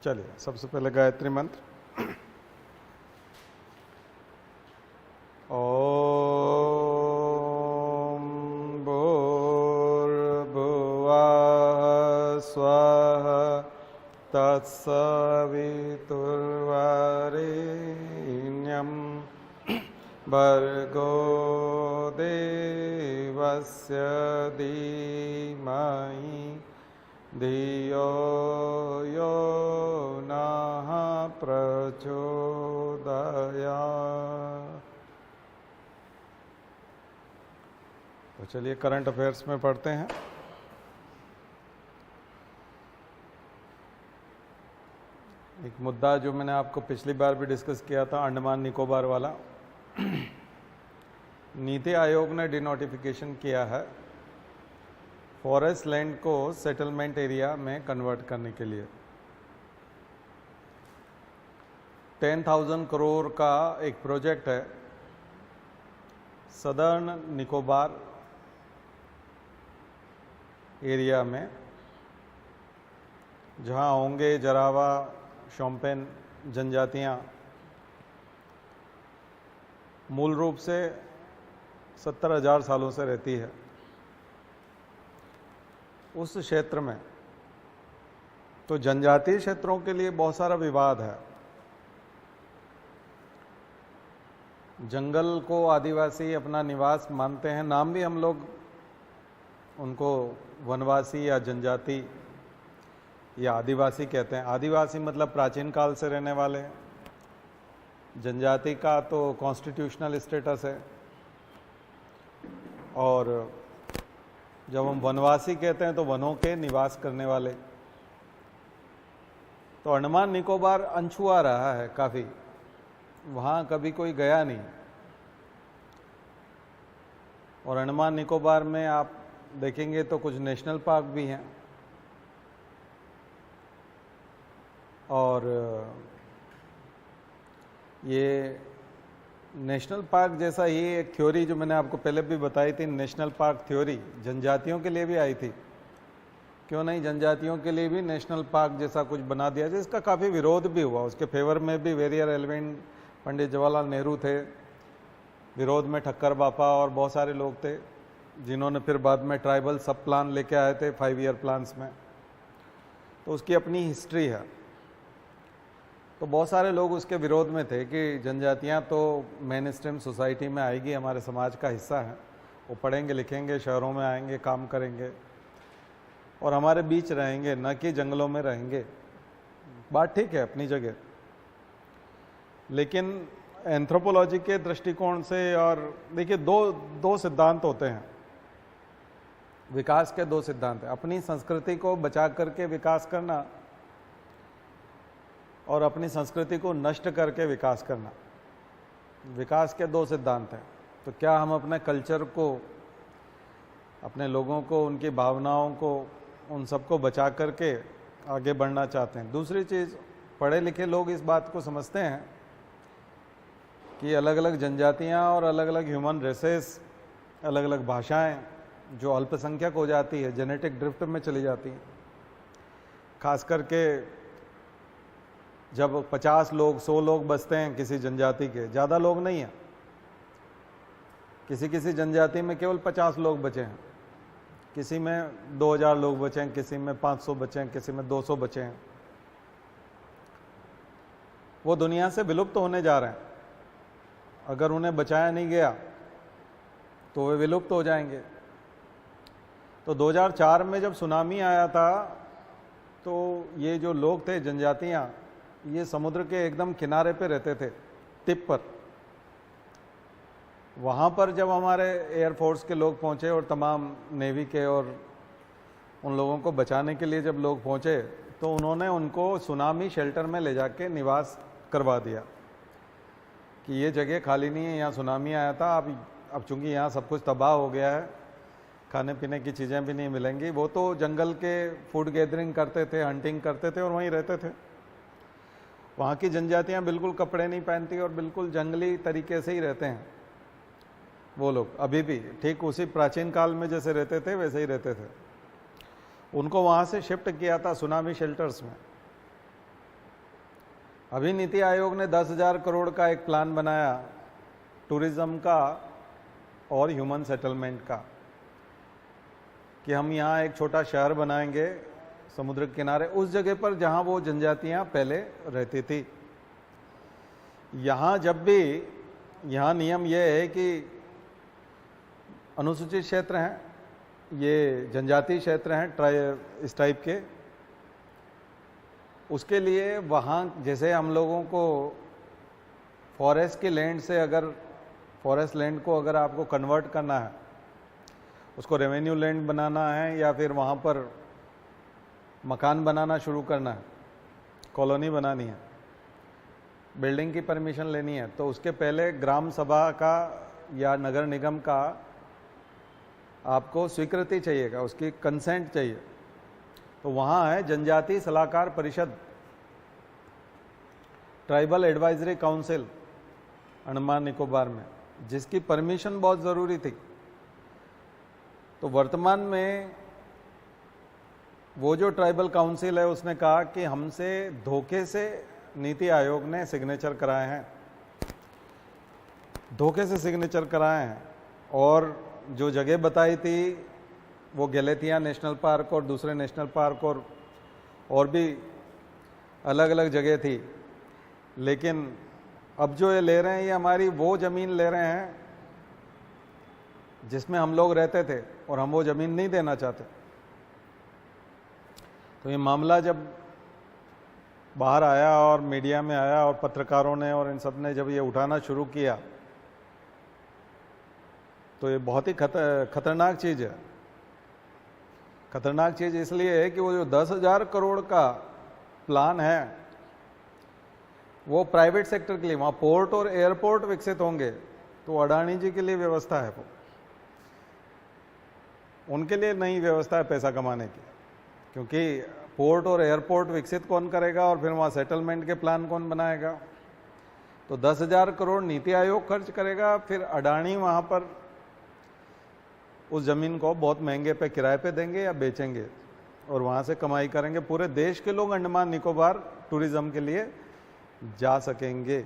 चलिए सबसे पहले गायत्री मंत्र। ओम भूर्भुवः स्वः तत्सवितुर्वरेण्यं भर्गो देवस्य धीमहि धियो यो नः प्रचोदयात्। तो चलिए करंट अफेयर्स में पढ़ते हैं। एक मुद्दा जो मैंने आपको पिछली बार भी डिस्कस किया था, अंडमान निकोबार वाला। नीति आयोग ने डिनोटिफिकेशन किया है फॉरेस्ट लैंड को सेटलमेंट एरिया में कन्वर्ट करने के लिए। 10,000 करोड़ का एक प्रोजेक्ट है सदर्न निकोबार एरिया में, जहां होंगे जरावा शोम्पेन जनजातियां। मूल रूप से 70,000 सालों से रहती है उस क्षेत्र में। तो जनजातीय क्षेत्रों के लिए बहुत सारा विवाद है। जंगल को आदिवासी अपना निवास मानते हैं, नाम भी हम लोग उनको वनवासी या जनजाति या आदिवासी कहते हैं। आदिवासी मतलब प्राचीन काल से रहने वाले हैं। जनजाति का तो कॉन्स्टिट्यूशनल स्टेटस है। और जब हम वनवासी कहते हैं तो वनों के निवास करने वाले। तो अंडमान निकोबार अनछुआ रहा है काफी, वहां कभी कोई गया नहीं। और अंडमान निकोबार में आप देखेंगे तो कुछ नेशनल पार्क भी हैं। और ये नेशनल पार्क जैसा ही एक थ्योरी जो मैंने आपको पहले भी बताई थी, नेशनल पार्क थ्योरी जनजातियों के लिए भी आई थी। क्यों नहीं जनजातियों के लिए भी नेशनल पार्क जैसा कुछ बना दिया, जिसका काफ़ी विरोध भी हुआ। उसके फेवर में भी वेरियर एलिमेंट, पंडित जवाहरलाल नेहरू थे, विरोध में ठक्कर बापा और बहुत सारे लोग थे, जिन्होंने फिर बाद में ट्राइबल सब प्लान लेके आए थे 5 ईयर प्लान्स में। तो उसकी अपनी हिस्ट्री है। तो बहुत सारे लोग उसके विरोध में थे कि जनजातियां तो मेन स्ट्रीम सोसाइटी में आएगी, हमारे समाज का हिस्सा है, वो पढ़ेंगे लिखेंगे, शहरों में आएंगे, काम करेंगे और हमारे बीच रहेंगे, न कि जंगलों में रहेंगे। बात ठीक है अपनी जगह, लेकिन एंथ्रोपोलॉजी के दृष्टिकोण से, और देखिए दो सिद्धांत होते हैं विकास के। 2 सिद्धांत है, अपनी संस्कृति को बचा करके विकास करना और अपनी संस्कृति को नष्ट करके विकास करना। विकास के 2 सिद्धांत हैं। तो क्या हम अपने कल्चर को, अपने लोगों को, उनकी भावनाओं को, उन सबको बचा करके आगे बढ़ना चाहते हैं? दूसरी चीज़, पढ़े लिखे लोग इस बात को समझते हैं कि अलग अलग जनजातियां और अलग अलग ह्यूमन रेसेस, अलग अलग भाषाएं जो अल्पसंख्यक हो जाती है, जेनेटिक ड्रिफ्ट में चली जाती हैं। खास करके जब 50 लोग 100 लोग बसते हैं किसी जनजाति के, ज़्यादा लोग नहीं हैं, किसी जनजाति में केवल 50 लोग बचे हैं, किसी में 2000 लोग बचे हैं, किसी में 500 बचे हैं, किसी में 200 बचे हैं। वो दुनिया से विलुप्त होने जा रहे हैं। अगर उन्हें बचाया नहीं गया तो वे विलुप्त हो जाएंगे। तो 2004 में जब सुनामी आया था तो ये जो लोग थे, जनजातियां, ये समुद्र के एकदम किनारे पे रहते थे, टिप पर। वहाँ पर जब हमारे एयरफोर्स के लोग पहुँचे और तमाम नेवी के और उन लोगों को बचाने के लिए जब लोग पहुँचे, तो उन्होंने उनको सुनामी शेल्टर में ले जाके निवास करवा दिया कि ये जगह खाली नहीं है, यहाँ सुनामी आया था। अब चूँकि यहाँ सब कुछ तबाह हो गया है, खाने पीने की चीज़ें भी नहीं मिलेंगी। वो तो जंगल के फूड गैदरिंग करते थे, हंटिंग करते थे और वहीं रहते थे। वहाँ की जनजातियाँ बिल्कुल कपड़े नहीं पहनती और बिल्कुल जंगली तरीके से ही रहते हैं वो लोग अभी भी। ठीक उसी प्राचीन काल में जैसे रहते थे वैसे ही रहते थे। उनको वहाँ से शिफ्ट किया था सुनामी शेल्टर्स में। अभी नीति आयोग ने 10,000 करोड़ का एक प्लान बनाया टूरिज्म का और ह्यूमन सेटलमेंट का, कि हम यहाँ एक छोटा शहर बनाएंगे समुद्र के किनारे, उस जगह पर जहाँ वो जनजातियाँ पहले रहती थी। यहाँ जब भी यहाँ नियम ये है कि अनुसूचित क्षेत्र हैं, ये जनजातीय क्षेत्र हैं इस टाइप के, उसके लिए वहाँ जैसे हम लोगों को फॉरेस्ट के लैंड से, अगर फॉरेस्ट लैंड को अगर आपको कन्वर्ट करना है, उसको रेवेन्यू लैंड बनाना है या फिर वहाँ पर मकान बनाना शुरू करना है, कॉलोनी बनानी है, बिल्डिंग की परमिशन लेनी है, तो उसके पहले ग्राम सभा का या नगर निगम का आपको स्वीकृति चाहिएगा, उसकी कंसेंट चाहिए। तो वहाँ है जनजातीय सलाहकार परिषद, tribal advisory council Andaman Nicobar में, जिसकी परमिशन बहुत ज़रूरी थी। तो वर्तमान में वो जो ट्राइबल काउंसिल है उसने कहा कि हमसे धोखे से नीति आयोग ने सिग्नेचर कराए हैं, धोखे से सिग्नेचर कराए हैं, और जो जगह बताई थी वो गैलेथिया नेशनल पार्क और दूसरे नेशनल पार्क और भी अलग अलग जगह थी। लेकिन अब जो ये ले रहे हैं, ये हमारी वो ज़मीन ले रहे हैं जिसमें हम लोग रहते थे, और हम वो ज़मीन नहीं देना चाहते। तो ये मामला जब बाहर आया और मीडिया में आया और पत्रकारों ने और इन सब ने जब ये उठाना शुरू किया, तो ये बहुत ही खतरनाक चीज़ है। खतरनाक चीज़ इसलिए है कि वो जो 10,000 करोड़ का प्लान है वो प्राइवेट सेक्टर के लिए, वहाँ पोर्ट और एयरपोर्ट विकसित होंगे, तो अडानी जी के लिए व्यवस्था है, वो उनके लिए नई व्यवस्था है पैसा कमाने की। क्योंकि पोर्ट और एयरपोर्ट विकसित कौन करेगा और फिर वहाँ सेटलमेंट के प्लान कौन बनाएगा? तो 10,000 करोड़ नीति आयोग खर्च करेगा, फिर अडानी वहाँ पर उस ज़मीन को बहुत महंगे पे किराए पे देंगे या बेचेंगे और वहाँ से कमाई करेंगे। पूरे देश के लोग अंडमान निकोबार टूरिज़्म के लिए जा सकेंगे।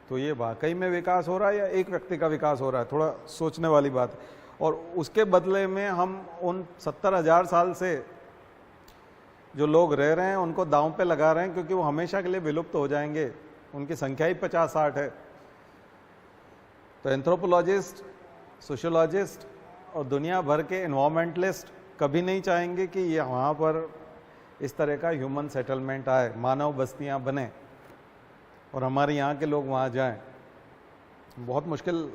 तो ये वाकई में विकास हो रहा है या एक व्यक्ति का विकास हो रहा है? थोड़ा सोचने वाली बात है। और उसके बदले में हम उन 70,000 साल से जो लोग रह रहे हैं उनको दांव पे लगा रहे हैं, क्योंकि वो हमेशा के लिए विलुप्त हो जाएंगे। उनकी संख्या ही 50-60 है। तो एंथ्रोपोलॉजिस्ट, सोशियोलॉजिस्ट और दुनिया भर के एनवायरमेंटलिस्ट कभी नहीं चाहेंगे कि ये वहाँ पर इस तरह का ह्यूमन सेटलमेंट आए, मानव बस्तियाँ बने और हमारे यहाँ के लोग वहाँ जाएं। बहुत मुश्किल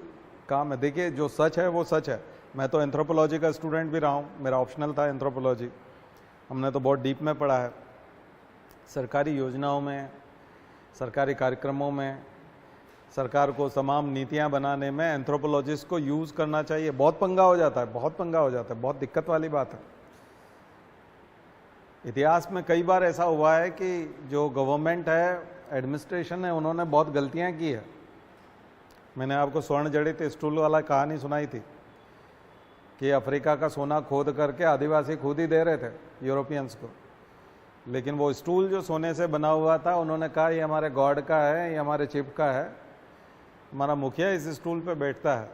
काम है। देखिए, जो सच है वो सच है। मैं तो एंथ्रोपोलॉजी का स्टूडेंट भी रहा हूँ, मेरा ऑप्शनल था एंथ्रोपोलॉजी। हमने तो बहुत डीप में पढ़ा है। सरकारी योजनाओं में, सरकारी कार्यक्रमों में, सरकार को तमाम नीतियाँ बनाने में एंथ्रोपोलॉजिस्ट को यूज़ करना चाहिए। बहुत पंगा हो जाता है, बहुत पंगा हो जाता है, बहुत दिक्कत वाली बात है। इतिहास में कई बार ऐसा हुआ है कि जो गवर्नमेंट है, एडमिनिस्ट्रेशन है, उन्होंने बहुत गलतियाँ की है। मैंने आपको स्वर्ण जड़ित स्टूल वाला कहानी सुनाई थी कि अफ्रीका का सोना खोद करके आदिवासी खुद ही दे रहे थे यूरोपियंस को, लेकिन वो स्टूल जो सोने से बना हुआ था, उन्होंने कहा ये हमारे गॉड का है, ये हमारे चिप का है, हमारा मुखिया इस स्टूल पे बैठता है।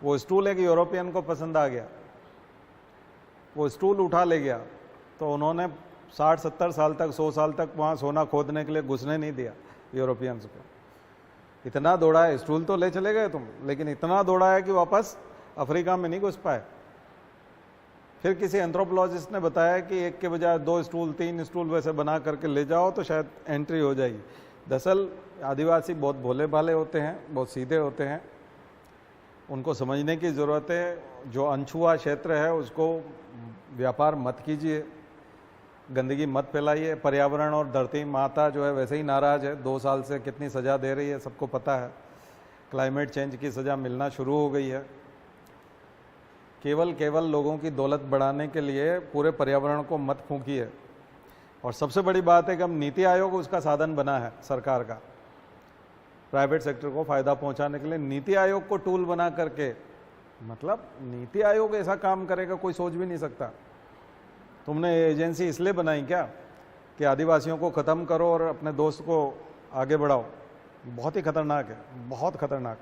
वो स्टूल एक यूरोपियन को पसंद आ गया, वो स्टूल उठा ले गया, तो उन्होंने 60-70 साल तक, 100 साल तक वहाँ सोना खोदने के लिए घुसने नहीं दिया यूरोपियंस को। इतना दौड़ा है, स्टूल तो ले चले गए तुम, लेकिन इतना दौड़ा है कि वापस अफ्रीका में नहीं घुस पाए। फिर किसी एंथ्रोपोलॉजिस्ट ने बताया कि एक के बजाय 2 स्टूल, 3 स्टूल वैसे बना करके ले जाओ तो शायद एंट्री हो जाएगी। दरअसल आदिवासी बहुत भोले भाले होते हैं, बहुत सीधे होते हैं, उनको समझने की ज़रूरत है। जो अनछुआ क्षेत्र है उसको व्यापार मत कीजिए, गंदगी मत फैलाइए। पर्यावरण और धरती माता जो है वैसे ही नाराज़ है, 2 साल से कितनी सज़ा दे रही है सबको पता है। क्लाइमेट चेंज की सज़ा मिलना शुरू हो गई है। केवल लोगों की दौलत बढ़ाने के लिए पूरे पर्यावरण को मत फूंकिए। और सबसे बड़ी बात है कि हम नीति आयोग उसका साधन बना है सरकार का, प्राइवेट सेक्टर को फ़ायदा पहुंचाने के लिए नीति आयोग को टूल बना करके, मतलब नीति आयोग ऐसा काम करेगा कोई सोच भी नहीं सकता। तुमने एजेंसी इसलिए बनाई क्या कि आदिवासियों को ख़त्म करो और अपने दोस्त को आगे बढ़ाओ, बहुत ही खतरनाक है, बहुत खतरनाक।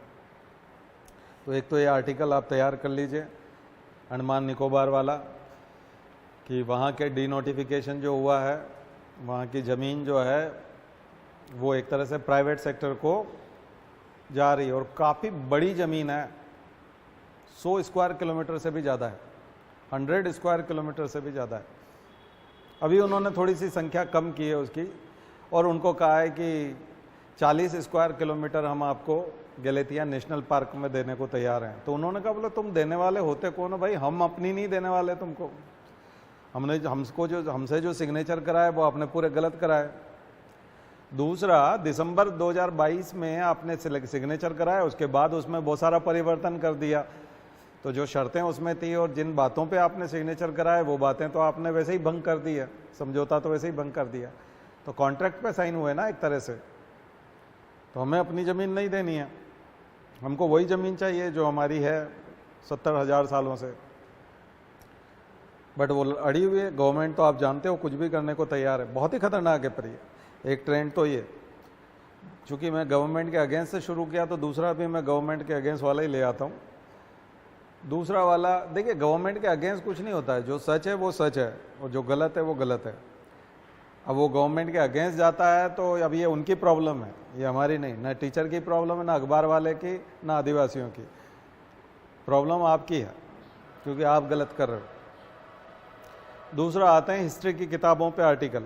तो एक तो ये आर्टिकल आप तैयार कर लीजिए अंडमान निकोबार वाला, कि वहाँ के डीनोटिफिकेशन जो हुआ है, वहाँ की ज़मीन जो है वो एक तरह से प्राइवेट सेक्टर को जा रही है, और काफ़ी बड़ी ज़मीन है, 100 स्क्वायर किलोमीटर से भी ज़्यादा है, 100 स्क्वायर किलोमीटर से भी ज़्यादा है। अभी उन्होंने थोड़ी सी संख्या कम की है उसकी, और उनको कहा है कि 40 स्क्वायर किलोमीटर हम आपको गलेतिया नेशनल पार्क में देने को तैयार हैं। तो उन्होंने कहा बोले तुम देने वाले होते कौन हो भाई, हम अपनी नहीं देने वाले तुमको, हमसे जो सिग्नेचर कराए वो आपने पूरे गलत कराए। दूसरा, दिसंबर 2022 में आपने सिग्नेचर कराया, उसके बाद उसमें बहुत सारा परिवर्तन कर दिया, तो जो शर्तें उसमें थी और जिन बातों पे आपने सिग्नेचर कराए वो बातें तो आपने वैसे ही भंग कर दी है, समझौता तो वैसे ही भंग कर दिया। तो कॉन्ट्रैक्ट पे साइन हुए ना एक तरह से, तो हमें अपनी ज़मीन नहीं देनी है, हमको वही ज़मीन चाहिए जो हमारी है 70,000 सालों से। बट वो अड़ी हुई है, गवर्नमेंट तो आप जानते हो कुछ भी करने को तैयार है, बहुत ही खतरनाक है। पर ये एक ट्रेंड तो ये, चूँकि मैं गवर्नमेंट के अगेंस्ट से शुरू किया तो दूसरा भी मैं गवर्नमेंट के अगेंस्ट वाला ही ले आता हूँ। दूसरा वाला, देखिए गवर्नमेंट के अगेंस्ट कुछ नहीं होता है, जो सच है वो सच है और जो गलत है वो गलत है। अब वो गवर्नमेंट के अगेंस्ट जाता है तो अब ये उनकी प्रॉब्लम है, ये हमारी नहीं, ना टीचर की प्रॉब्लम है, ना अखबार वाले की, ना आदिवासियों की प्रॉब्लम, आपकी है क्योंकि आप गलत कर रहे हो। दूसरा आते हैं हिस्ट्री की किताबों पे आर्टिकल।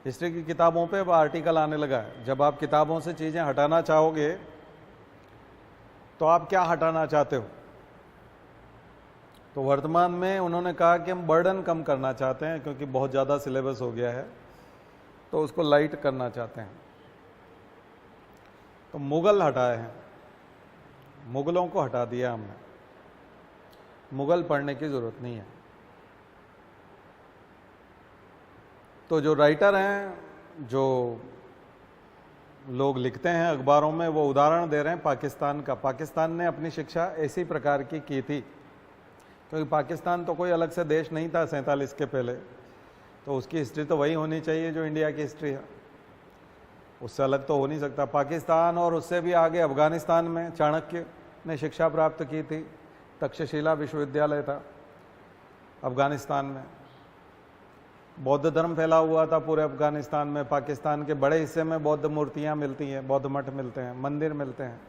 हिस्ट्री की किताबों पे अब आर्टिकल आने लगा है। जब आप किताबों से चीज़ें हटाना चाहोगे तो आप क्या हटाना चाहते हो? तो वर्तमान में उन्होंने कहा कि हम बर्डन कम करना चाहते हैं क्योंकि बहुत ज़्यादा सिलेबस हो गया है, तो उसको लाइट करना चाहते हैं। तो मुगल हटाए हैं, मुगलों को हटा दिया हमने, मुगल पढ़ने की ज़रूरत नहीं है। तो जो राइटर हैं, जो लोग लिखते हैं अखबारों में, वो उदाहरण दे रहे हैं पाकिस्तान का। पाकिस्तान ने अपनी शिक्षा ऐसी प्रकार की थी, क्योंकि पाकिस्तान तो कोई अलग से देश नहीं था 47 के पहले, तो उसकी हिस्ट्री तो वही होनी चाहिए जो इंडिया की हिस्ट्री है, उससे अलग तो हो नहीं सकता। पाकिस्तान और उससे भी आगे अफगानिस्तान में चाणक्य ने शिक्षा प्राप्त की थी, तक्षशिला विश्वविद्यालय था अफगानिस्तान में। बौद्ध धर्म फैला हुआ था पूरे अफगानिस्तान में। पाकिस्तान के बड़े हिस्से में बौद्ध मूर्तियाँ मिलती हैं, बौद्ध मठ मिलते हैं, मंदिर मिलते हैं।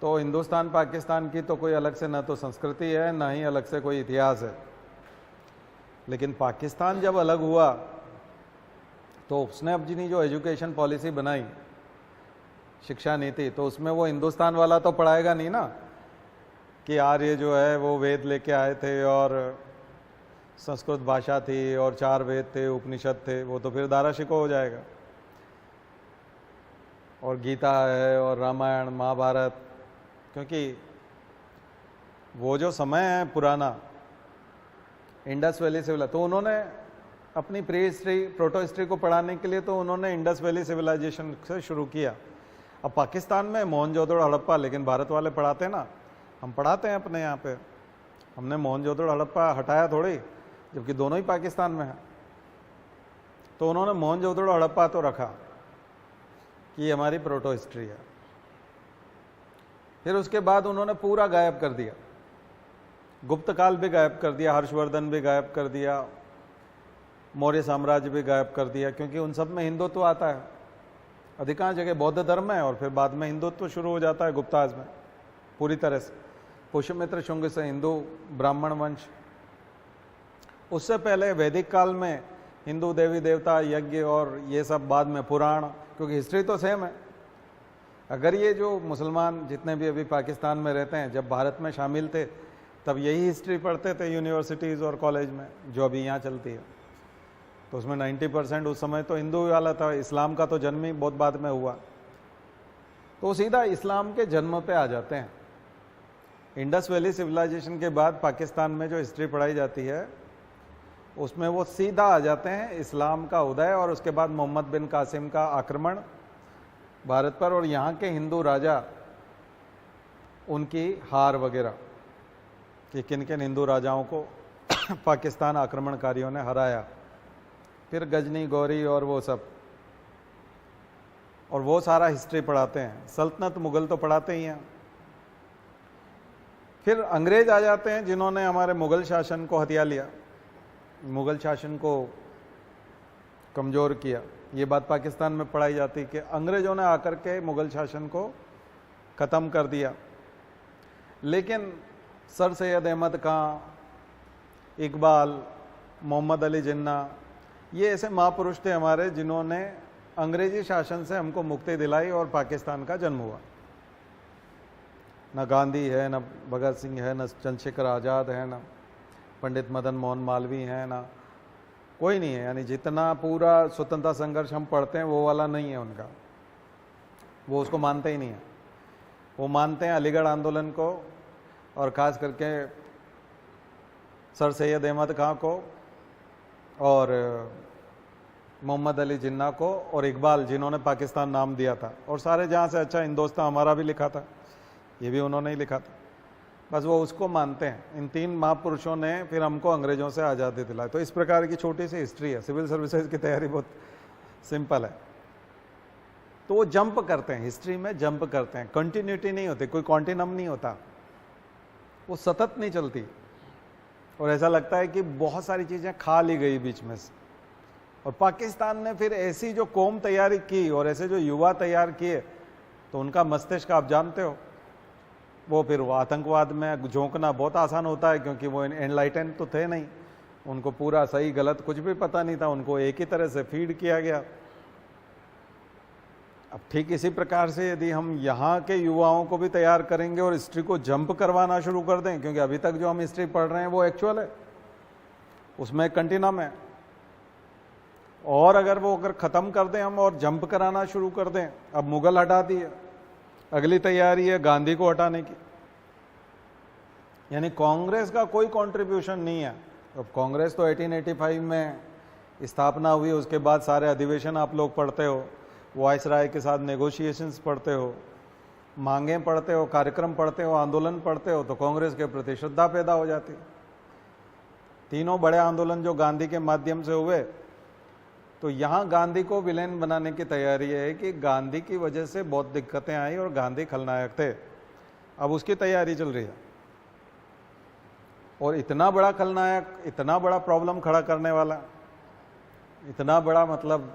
तो हिंदुस्तान पाकिस्तान की तो कोई अलग से न तो संस्कृति है, ना ही अलग से कोई इतिहास है। लेकिन पाकिस्तान जब अलग हुआ तो उसने अपनी जो एजुकेशन पॉलिसी बनाई, शिक्षा नीति, तो उसमें वो हिंदुस्तान वाला तो पढ़ाएगा नहीं ना कि आर्य जो है वो वेद लेके आए थे और संस्कृत भाषा थी और 4 वेद थे, उपनिषद थे, वो तो फिर दारा शिको हो जाएगा। और गीता है और रामायण महाभारत, क्योंकि वो जो समय है पुराना, इंडस वैली सिविलाइजेशन, तो उन्होंने अपनी प्री हिस्ट्री, प्रोटो हिस्ट्री को पढ़ाने के लिए तो उन्होंने इंडस वैली सिविलाइजेशन से शुरू किया। अब पाकिस्तान में मोहनजोदड़ो हड़प्पा, लेकिन भारत वाले पढ़ाते ना, हम पढ़ाते हैं अपने यहाँ पे। हमने मोहनजोदड़ो हड़प्पा हटाया थोड़ी, जबकि दोनों ही पाकिस्तान में है। तो उन्होंने मोहनजोदड़ो हड़प्पा तो रखा कि हमारी प्रोटो हिस्ट्री है। फिर उसके बाद उन्होंने पूरा गायब कर दिया, गुप्त काल भी गायब कर दिया, हर्षवर्धन भी गायब कर दिया, मौर्य साम्राज्य भी गायब कर दिया, क्योंकि उन सब में हिंदुत्व आता है। अधिकांश जगह बौद्ध धर्म है और फिर बाद में हिंदुत्व शुरू हो जाता है गुप्ताज में पूरी तरह से। पुष्यमित्र शुंग से हिंदू ब्राह्मण वंश, उससे पहले वैदिक काल में हिंदू देवी देवता यज्ञ और ये सब, बाद में पुराण, क्योंकि हिस्ट्री तो सेम है। अगर ये जो मुसलमान जितने भी अभी पाकिस्तान में रहते हैं, जब भारत में शामिल थे तब यही हिस्ट्री पढ़ते थे यूनिवर्सिटीज़ और कॉलेज में जो अभी यहाँ चलती है, तो उसमें 90% उस समय तो हिंदू वाला था। इस्लाम का तो जन्म ही बहुत बाद में हुआ, तो सीधा इस्लाम के जन्म पे आ जाते हैं। इंडस वैली सिविलाइजेशन के बाद पाकिस्तान में जो हिस्ट्री पढ़ाई जाती है उसमें वो सीधा आ जाते हैं इस्लाम का उदय, और उसके बाद मोहम्मद बिन कासिम का आक्रमण भारत पर, और यहाँ के हिंदू राजा उनकी हार वगैरह कि किन किन हिंदू राजाओं को पाकिस्तान आक्रमणकारियों ने हराया। फिर गजनी, गौरी और वो सब, और वो सारा हिस्ट्री पढ़ाते हैं। सल्तनत मुगल तो पढ़ाते ही हैं। फिर अंग्रेज आ जाते हैं जिन्होंने हमारे मुगल शासन को हथिया लिया, मुगल शासन को कमज़ोर किया। ये बात पाकिस्तान में पढ़ाई जाती कि अंग्रेज़ों ने आकर के मुगल शासन को ख़त्म कर दिया। लेकिन सर सैयद अहमद खां, इकबाल, मोहम्मद अली जिन्ना, ये ऐसे महापुरुष थे हमारे जिन्होंने अंग्रेजी शासन से हमको मुक्ति दिलाई और पाकिस्तान का जन्म हुआ। न गांधी है, न भगत सिंह है, न चंद्रशेखर आज़ाद है, न पंडित मदन मोहन मालवीय है, ना कोई नहीं है। यानी जितना पूरा स्वतंत्रता संघर्ष हम पढ़ते हैं वो वाला नहीं है उनका, वो उसको मानते ही नहीं है। वो मानते हैं अलीगढ़ आंदोलन को, और ख़ास करके सर सैयद अहमद खां को और मोहम्मद अली जिन्ना को और इकबाल, जिन्होंने पाकिस्तान नाम दिया था। और सारे जहाँ से अच्छा हिंदुस्तान हमारा भी लिखा था, ये भी उन्होंने ही लिखा था। बस वो उसको मानते हैं। इन तीन महापुरुषों ने फिर हमको अंग्रेजों से आज़ादी दिलाई। तो इस प्रकार की छोटी सी हिस्ट्री है। सिविल सर्विसेज की तैयारी बहुत सिंपल है। तो वो जंप करते हैं, हिस्ट्री में जंप करते हैं, कंटिन्यूटी नहीं होती, कोई कॉन्टिनम नहीं होता, वो सतत नहीं चलती। और ऐसा लगता है कि बहुत सारी चीज़ें खा ली गई बीच में से। और पाकिस्तान ने फिर ऐसी जो कौम तैयारी की और ऐसे जो युवा तैयार किए, तो उनका मस्तिष्क आप जानते हो, वो फिर वो आतंकवाद में झोंकना बहुत आसान होता है, क्योंकि वो एनलाइटन तो थे नहीं, उनको पूरा सही गलत कुछ भी पता नहीं था, उनको एक ही तरह से फीड किया गया। अब ठीक इसी प्रकार से यदि हम यहाँ के युवाओं को भी तैयार करेंगे और हिस्ट्री को जंप करवाना शुरू कर दें, क्योंकि अभी तक जो हम हिस्ट्री पढ़ रहे हैं वो एक्चुअल है, उसमें कंटिन्यूम है, और अगर ख़त्म कर दें हम और जंप कराना शुरू कर दें, अब मुगल हटा दिए, अगली तैयारी है गांधी को हटाने की। यानी कांग्रेस का कोई कंट्रीब्यूशन नहीं है। अब कांग्रेस तो 1885 में स्थापना हुई, उसके बाद सारे अधिवेशन आप लोग पढ़ते हो, वायसराय के साथ नेगोशिएशंस पढ़ते हो, मांगें पढ़ते हो, कार्यक्रम पढ़ते हो, आंदोलन पढ़ते हो, तो कांग्रेस के प्रति श्रद्धा पैदा हो जाती। तीनों बड़े आंदोलन जो गांधी के माध्यम से हुए, तो यहाँ गांधी को विलेन बनाने की तैयारी है कि गांधी की वजह से बहुत दिक्कतें आई और गांधी खलनायक थे। अब उसकी तैयारी चल रही है। और इतना बड़ा खलनायक, इतना बड़ा प्रॉब्लम खड़ा करने वाला, इतना बड़ा मतलब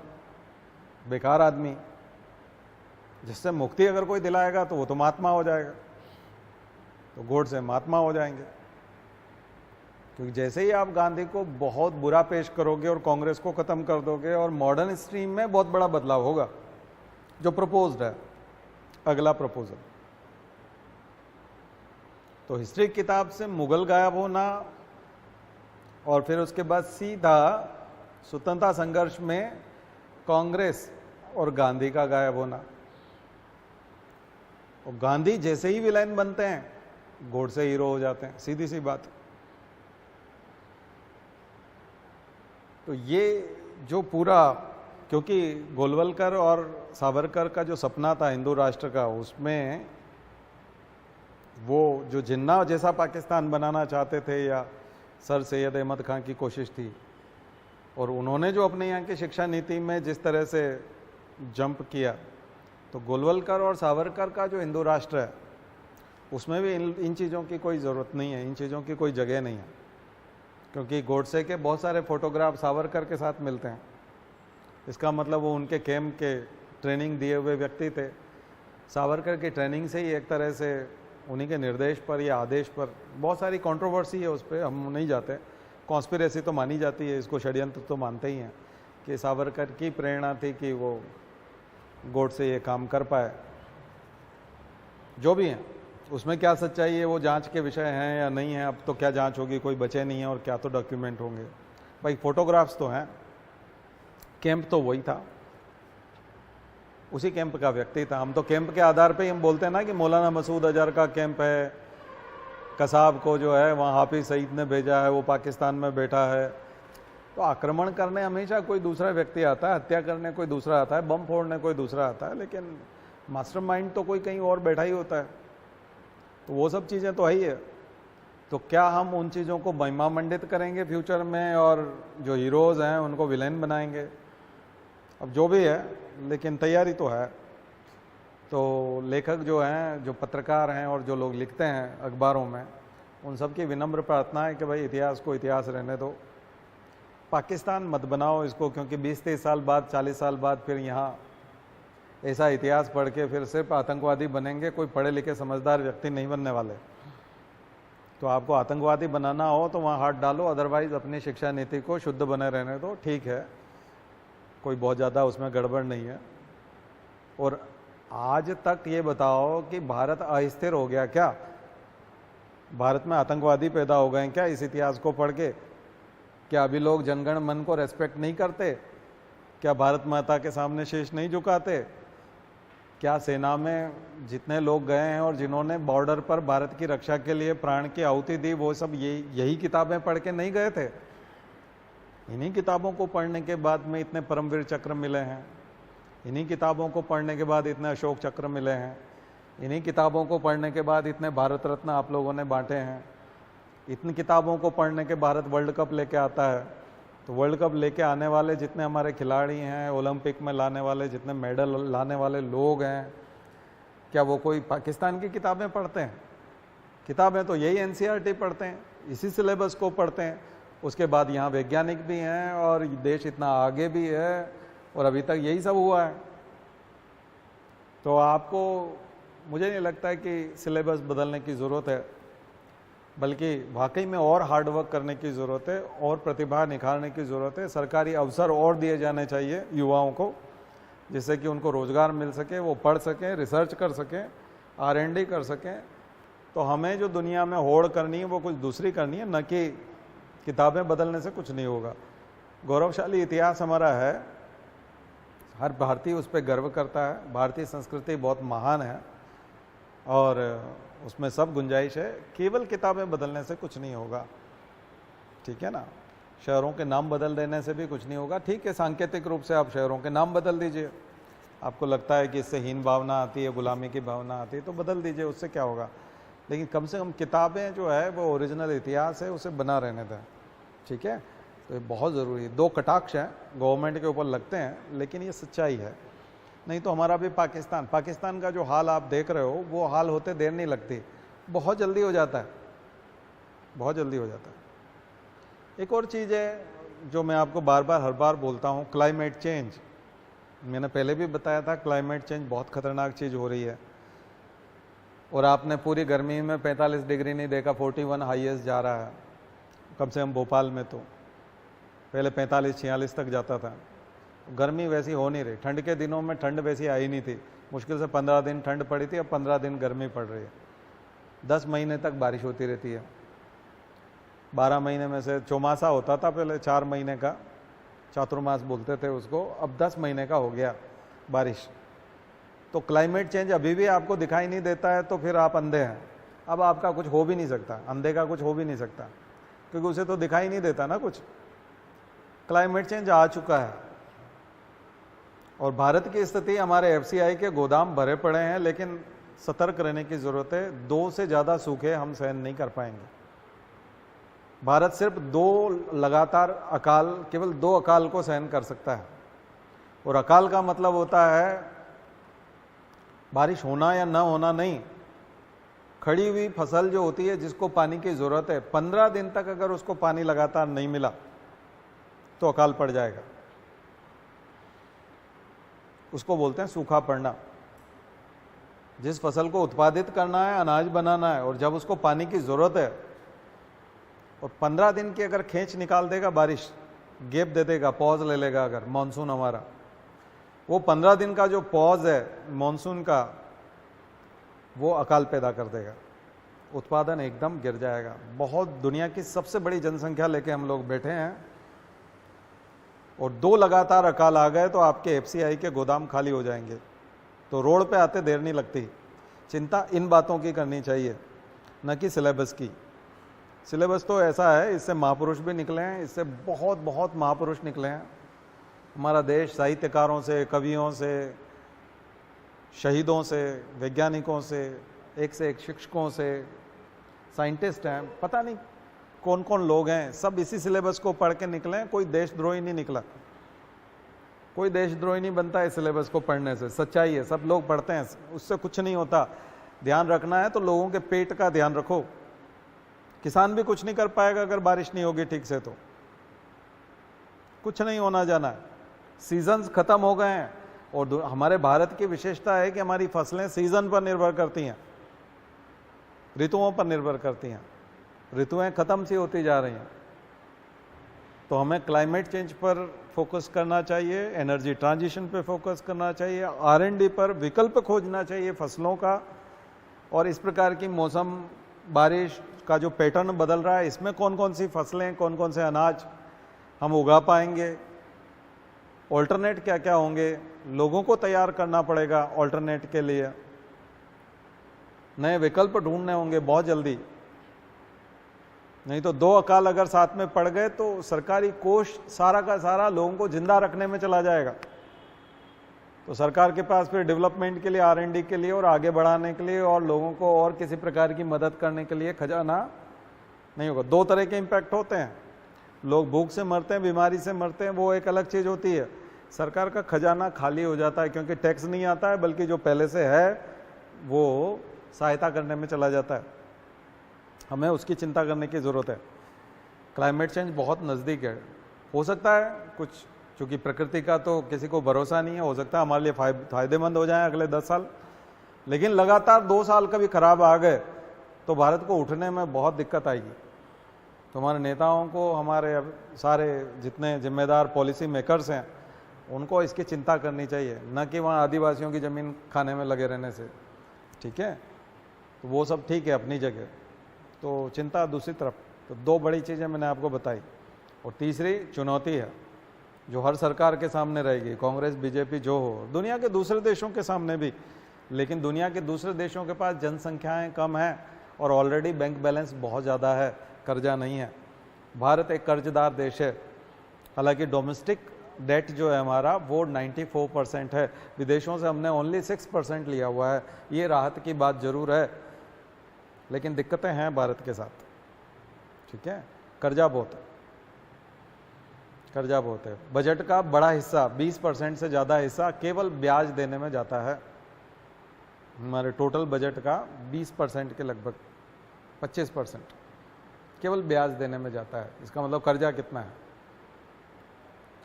बेकार आदमी, जिससे मुक्ति अगर कोई दिलाएगा तो वो तो महात्मा हो जाएगा, तो गोडसे महात्मा हो जाएंगे। क्योंकि जैसे ही आप गांधी को बहुत बुरा पेश करोगे और कांग्रेस को खत्म कर दोगे, और मॉडर्न स्ट्रीम में बहुत बड़ा बदलाव होगा जो प्रपोज्ड है, अगला प्रपोजल। तो हिस्ट्री किताब से मुगल गायब होना और फिर उसके बाद सीधा स्वतंत्रता संघर्ष में कांग्रेस और गांधी का गायब होना। और गांधी जैसे ही विलेन बनते हैं, गोडसे हीरो हो जाते हैं, सीधी सी बात। तो ये जो पूरा, क्योंकि गोलवलकर और सावरकर का जो सपना था हिंदू राष्ट्र का, उसमें वो जो जिन्ना जैसा पाकिस्तान बनाना चाहते थे, या सर सैयद अहमद खां की कोशिश थी, और उन्होंने जो अपने यहाँ की शिक्षा नीति में जिस तरह से जंप किया, तो गोलवलकर और सावरकर का जो हिंदू राष्ट्र है उसमें भी इन चीज़ों की कोई ज़रूरत नहीं है, इन चीज़ों की कोई जगह नहीं है। क्योंकि गोडसे के बहुत सारे फोटोग्राफ सावरकर के साथ मिलते हैं। इसका मतलब वो उनके कैंप के ट्रेनिंग दिए हुए व्यक्ति थे। सावरकर की ट्रेनिंग से ही एक तरह से उन्हीं के निर्देश पर या आदेश पर, बहुत सारी कंट्रोवर्सी है उस पर, हम नहीं जाते। कॉन्स्पिरेसी तो मानी जाती है, इसको षड्यंत्र तो मानते ही हैं कि सावरकर की प्रेरणा थी कि वो गोडसे ये काम कर पाए। जो भी हैं, उसमें क्या सच्चाई है वो जांच के विषय हैं या नहीं है। अब तो क्या जांच होगी, कोई बचे नहीं है, और क्या तो डॉक्यूमेंट होंगे। भाई फोटोग्राफ्स तो हैं, कैंप तो वही था, उसी कैंप का व्यक्ति था। हम तो कैंप के आधार पे ही हम बोलते हैं ना कि मौलाना मसूद अजहर का कैंप है, कसाब को जो है वहाँ हाफिज सईद ने भेजा है, वो पाकिस्तान में बैठा है। तो आक्रमण करने हमेशा कोई दूसरा व्यक्ति आता है, हत्या करने कोई दूसरा आता है, बम फोड़ने कोई दूसरा आता है, लेकिन मास्टरमाइंड तो कोई कहीं और बैठा ही होता है। तो वो सब चीज़ें तो है ही है। तो क्या हम उन चीज़ों को महिमा मंडित करेंगे फ्यूचर में और जो हीरोज़ हैं उनको विलेन बनाएंगे? अब जो भी है, लेकिन तैयारी तो है। तो लेखक जो हैं, जो पत्रकार हैं और जो लोग लिखते हैं अखबारों में, उन सब की विनम्र प्रार्थना है कि भाई इतिहास को इतिहास रहने दो, पाकिस्तान मत बनाओ इसको, क्योंकि 20-30 साल बाद, 40 साल बाद फिर यहाँ ऐसा इतिहास पढ़ के फिर सिर्फ आतंकवादी बनेंगे, कोई पढ़े लिखे समझदार व्यक्ति नहीं बनने वाले। तो आपको आतंकवादी बनाना हो तो वहाँ हाथ डालो, अदरवाइज अपनी शिक्षा नीति को शुद्ध बने रहने दो, ठीक है, कोई बहुत ज़्यादा उसमें गड़बड़ नहीं है। और आज तक ये बताओ कि भारत अस्थिर हो गया क्या? भारत में आतंकवादी पैदा हो गए क्या इस इतिहास को पढ़ के? क्या अभी लोग जनगण मन को रेस्पेक्ट नहीं करते? क्या भारत माता के सामने शीश नहीं झुकाते? क्या सेना में जितने लोग गए हैं और जिन्होंने बॉर्डर पर भारत की रक्षा के लिए प्राण की आहुति दी, वो सब यही किताबें पढ़ के नहीं गए थे? इन्हीं किताबों को पढ़ने के बाद में इतने परमवीर चक्र मिले हैं, इन्हीं किताबों को पढ़ने के बाद इतने अशोक चक्र मिले हैं, इन्हीं किताबों को पढ़ने के बाद इतने भारत रत्न आप लोगों ने बांटे हैं। इतनी किताबों को पढ़ने के भारत वर्ल्ड कप लेके आता है। तो वर्ल्ड कप लेके आने वाले जितने हमारे खिलाड़ी हैं, ओलंपिक में लाने वाले जितने मेडल लाने वाले लोग हैं, क्या वो कोई पाकिस्तान की किताबें पढ़ते हैं? किताबें तो यही एनसीईआरटी पढ़ते हैं, इसी सिलेबस को पढ़ते हैं। उसके बाद यहाँ वैज्ञानिक भी हैं और देश इतना आगे भी है और अभी तक यही सब हुआ है। तो आपको, मुझे नहीं लगता है कि सिलेबस बदलने की ज़रूरत है, बल्कि वाकई में और हार्ड वर्क करने की ज़रूरत है और प्रतिभा निखारने की ज़रूरत है। सरकारी अवसर और दिए जाने चाहिए युवाओं को, जिससे कि उनको रोज़गार मिल सके, वो पढ़ सकें, रिसर्च कर सकें, R&D कर सकें। तो हमें जो दुनिया में होड़ करनी है वो कुछ दूसरी करनी है, न कि किताबें बदलने से कुछ नहीं होगा। गौरवशाली इतिहास हमारा है, हर भारतीय उस पर गर्व करता है। भारतीय संस्कृति बहुत महान है और उसमें सब गुंजाइश है, केवल किताबें बदलने से कुछ नहीं होगा, ठीक है ना। शहरों के नाम बदल देने से भी कुछ नहीं होगा। ठीक है, सांकेतिक रूप से आप शहरों के नाम बदल दीजिए, आपको लगता है कि इससे हीन भावना आती है, गुलामी की भावना आती है, तो बदल दीजिए, उससे क्या होगा। लेकिन कम से कम किताबें जो है वो ओरिजिनल इतिहास है, उसे बना रहने दें, ठीक है। तो ये बहुत ज़रूरी है। 2 कटाक्ष हैं गवर्नमेंट के ऊपर लगते हैं, लेकिन ये सच्चाई है। नहीं तो हमारा भी पाकिस्तान का जो हाल आप देख रहे हो, वो हाल होते देर नहीं लगती, बहुत जल्दी हो जाता है, बहुत जल्दी हो जाता है। एक और चीज़ है जो मैं आपको बार बार हर बार बोलता हूँ, क्लाइमेट चेंज। मैंने पहले भी बताया था, क्लाइमेट चेंज बहुत खतरनाक चीज़ हो रही है। और आपने पूरी गर्मी में 45 डिग्री नहीं देखा, 41 हाईएस्ट जा रहा है, कम से कम भोपाल में। तो पहले 45-46 तक जाता था। गर्मी वैसी हो नहीं रही। ठंड के दिनों में ठंड वैसी आई नहीं थी, मुश्किल से 15 दिन ठंड पड़ी थी, अब 15 दिन गर्मी पड़ रही है। 10 महीने तक बारिश होती रहती है। 12 महीने में से चौमासा होता था पहले, 4 महीने का, चातुर्मास बोलते थे उसको, अब 10 महीने का हो गया बारिश। तो क्लाइमेट चेंज अभी भी आपको दिखाई नहीं देता है तो फिर आप अंधे हैं। अब आपका कुछ हो भी नहीं सकता, अंधे का कुछ हो भी नहीं सकता, क्योंकि उसे तो दिखाई नहीं देता ना कुछ। क्लाइमेट चेंज आ चुका है और भारत की स्थिति, हमारे FCI के गोदाम भरे पड़े हैं, लेकिन सतर्क रहने की ज़रूरत है। 2 से ज़्यादा सूखे हम सहन नहीं कर पाएंगे। भारत सिर्फ 2 लगातार अकाल, केवल 2 अकाल को सहन कर सकता है। और अकाल का मतलब होता है बारिश होना या ना होना नहीं, खड़ी हुई फसल जो होती है जिसको पानी की ज़रूरत है, 15 दिन तक अगर उसको पानी लगातार नहीं मिला तो अकाल पड़ जाएगा। उसको बोलते हैं सूखा पड़ना। जिस फसल को उत्पादित करना है, अनाज बनाना है, और जब उसको पानी की ज़रूरत है और 15 दिन की अगर खींच निकाल देगा बारिश, गैप दे देगा, पॉज ले लेगा, अगर मानसून हमारा, वो 15 दिन का जो पॉज है मानसून का, वो अकाल पैदा कर देगा। उत्पादन एकदम गिर जाएगा। बहुत, दुनिया की सबसे बड़ी जनसंख्या लेके हम लोग बैठे हैं और 2 लगातार अकाल आ गए तो आपके FCI के गोदाम खाली हो जाएंगे। तो रोड पे आते देर नहीं लगती। चिंता इन बातों की करनी चाहिए, न कि सिलेबस की। सिलेबस तो ऐसा है, इससे महापुरुष भी निकले हैं, इससे बहुत बहुत महापुरुष निकले हैं। हमारा देश साहित्यकारों से, कवियों से, शहीदों से, वैज्ञानिकों से एक शिक्षकों से, साइंटिस्ट हैं, पता नहीं कौन कौन लोग हैं, सब इसी सिलेबस को पढ़ के निकले हैं। कोई देशद्रोही नहीं निकला, कोई देशद्रोही नहीं बनता इस सिलेबस को पढ़ने से। सच्चाई है, सब लोग पढ़ते हैं, उससे कुछ नहीं होता। ध्यान रखना है तो लोगों के पेट का ध्यान रखो। किसान भी कुछ नहीं कर पाएगा अगर बारिश नहीं होगी ठीक से, तो कुछ नहीं होना जाना है। सीजन्स खत्म हो गए हैं और हमारे भारत की विशेषता है कि हमारी फसलें सीजन पर निर्भर करती हैं, ऋतुओं पर निर्भर करती हैं। ऋतुएं खत्म सी होती जा रही हैं, तो हमें क्लाइमेट चेंज पर फोकस करना चाहिए, एनर्जी ट्रांजिशन पे फोकस करना चाहिए, R&D पर विकल्प खोजना चाहिए फसलों का। और इस प्रकार की मौसम, बारिश का जो पैटर्न बदल रहा है, इसमें कौन कौन सी फसलें, कौन कौन से अनाज हम उगा पाएंगे, ऑल्टरनेट क्या क्या होंगे, लोगों को तैयार करना पड़ेगा ऑल्टरनेट के लिए। नए विकल्प ढूंढने होंगे बहुत जल्दी, नहीं तो दो अकाल अगर साथ में पड़ गए तो सरकारी कोष सारा का सारा लोगों को जिंदा रखने में चला जाएगा। तो सरकार के पास फिर डेवलपमेंट के लिए, R&D के लिए और आगे बढ़ाने के लिए और लोगों को और किसी प्रकार की मदद करने के लिए खजाना नहीं होगा। दो तरह के इम्पैक्ट होते हैं, लोग भूख से मरते हैं, बीमारी से मरते हैं, वो एक अलग चीज होती है। सरकार का खजाना खाली हो जाता है क्योंकि टैक्स नहीं आता है, बल्कि जो पहले से है वो सहायता करने में चला जाता है। हमें उसकी चिंता करने की ज़रूरत है। क्लाइमेट चेंज बहुत नज़दीक है, हो सकता है कुछ, चूँकि प्रकृति का तो किसी को भरोसा नहीं है, हो सकता है हमारे लिए फ़ायदेमंद हो जाए अगले 10 साल, लेकिन लगातार 2 साल कभी खराब आ गए तो भारत को उठने में बहुत दिक्कत आएगी। तो हमारे नेताओं को, हमारे सारे जितने जिम्मेदार पॉलिसी मेकर्स हैं, उनको इसकी चिंता करनी चाहिए, न कि वहाँ आदिवासियों की ज़मीन खाने में लगे रहने से। ठीक है, तो वो सब ठीक है अपनी जगह, तो चिंता दूसरी तरफ। तो 2 बड़ी चीज़ें मैंने आपको बताई। और तीसरी चुनौती है जो हर सरकार के सामने रहेगी, कांग्रेस बीजेपी जो हो, दुनिया के दूसरे देशों के सामने भी। लेकिन दुनिया के दूसरे देशों के पास जनसंख्याएं कम हैं और ऑलरेडी बैंक बैलेंस बहुत ज़्यादा है, कर्जा नहीं है। भारत एक कर्जदार देश है, हालांकि डोमेस्टिक डेट जो है हमारा वो 94% है, विदेशों से हमने ओनली 6% लिया हुआ है। ये राहत की बात जरूर है, लेकिन दिक्कतें हैं भारत के साथ। ठीक है, कर्जा बहुत है, कर्जा बहुत है। बजट का बड़ा हिस्सा, 20% से ज़्यादा हिस्सा केवल ब्याज देने में जाता है। हमारे टोटल बजट का 20% के लगभग 25% केवल ब्याज देने में जाता है। इसका मतलब कर्जा कितना है,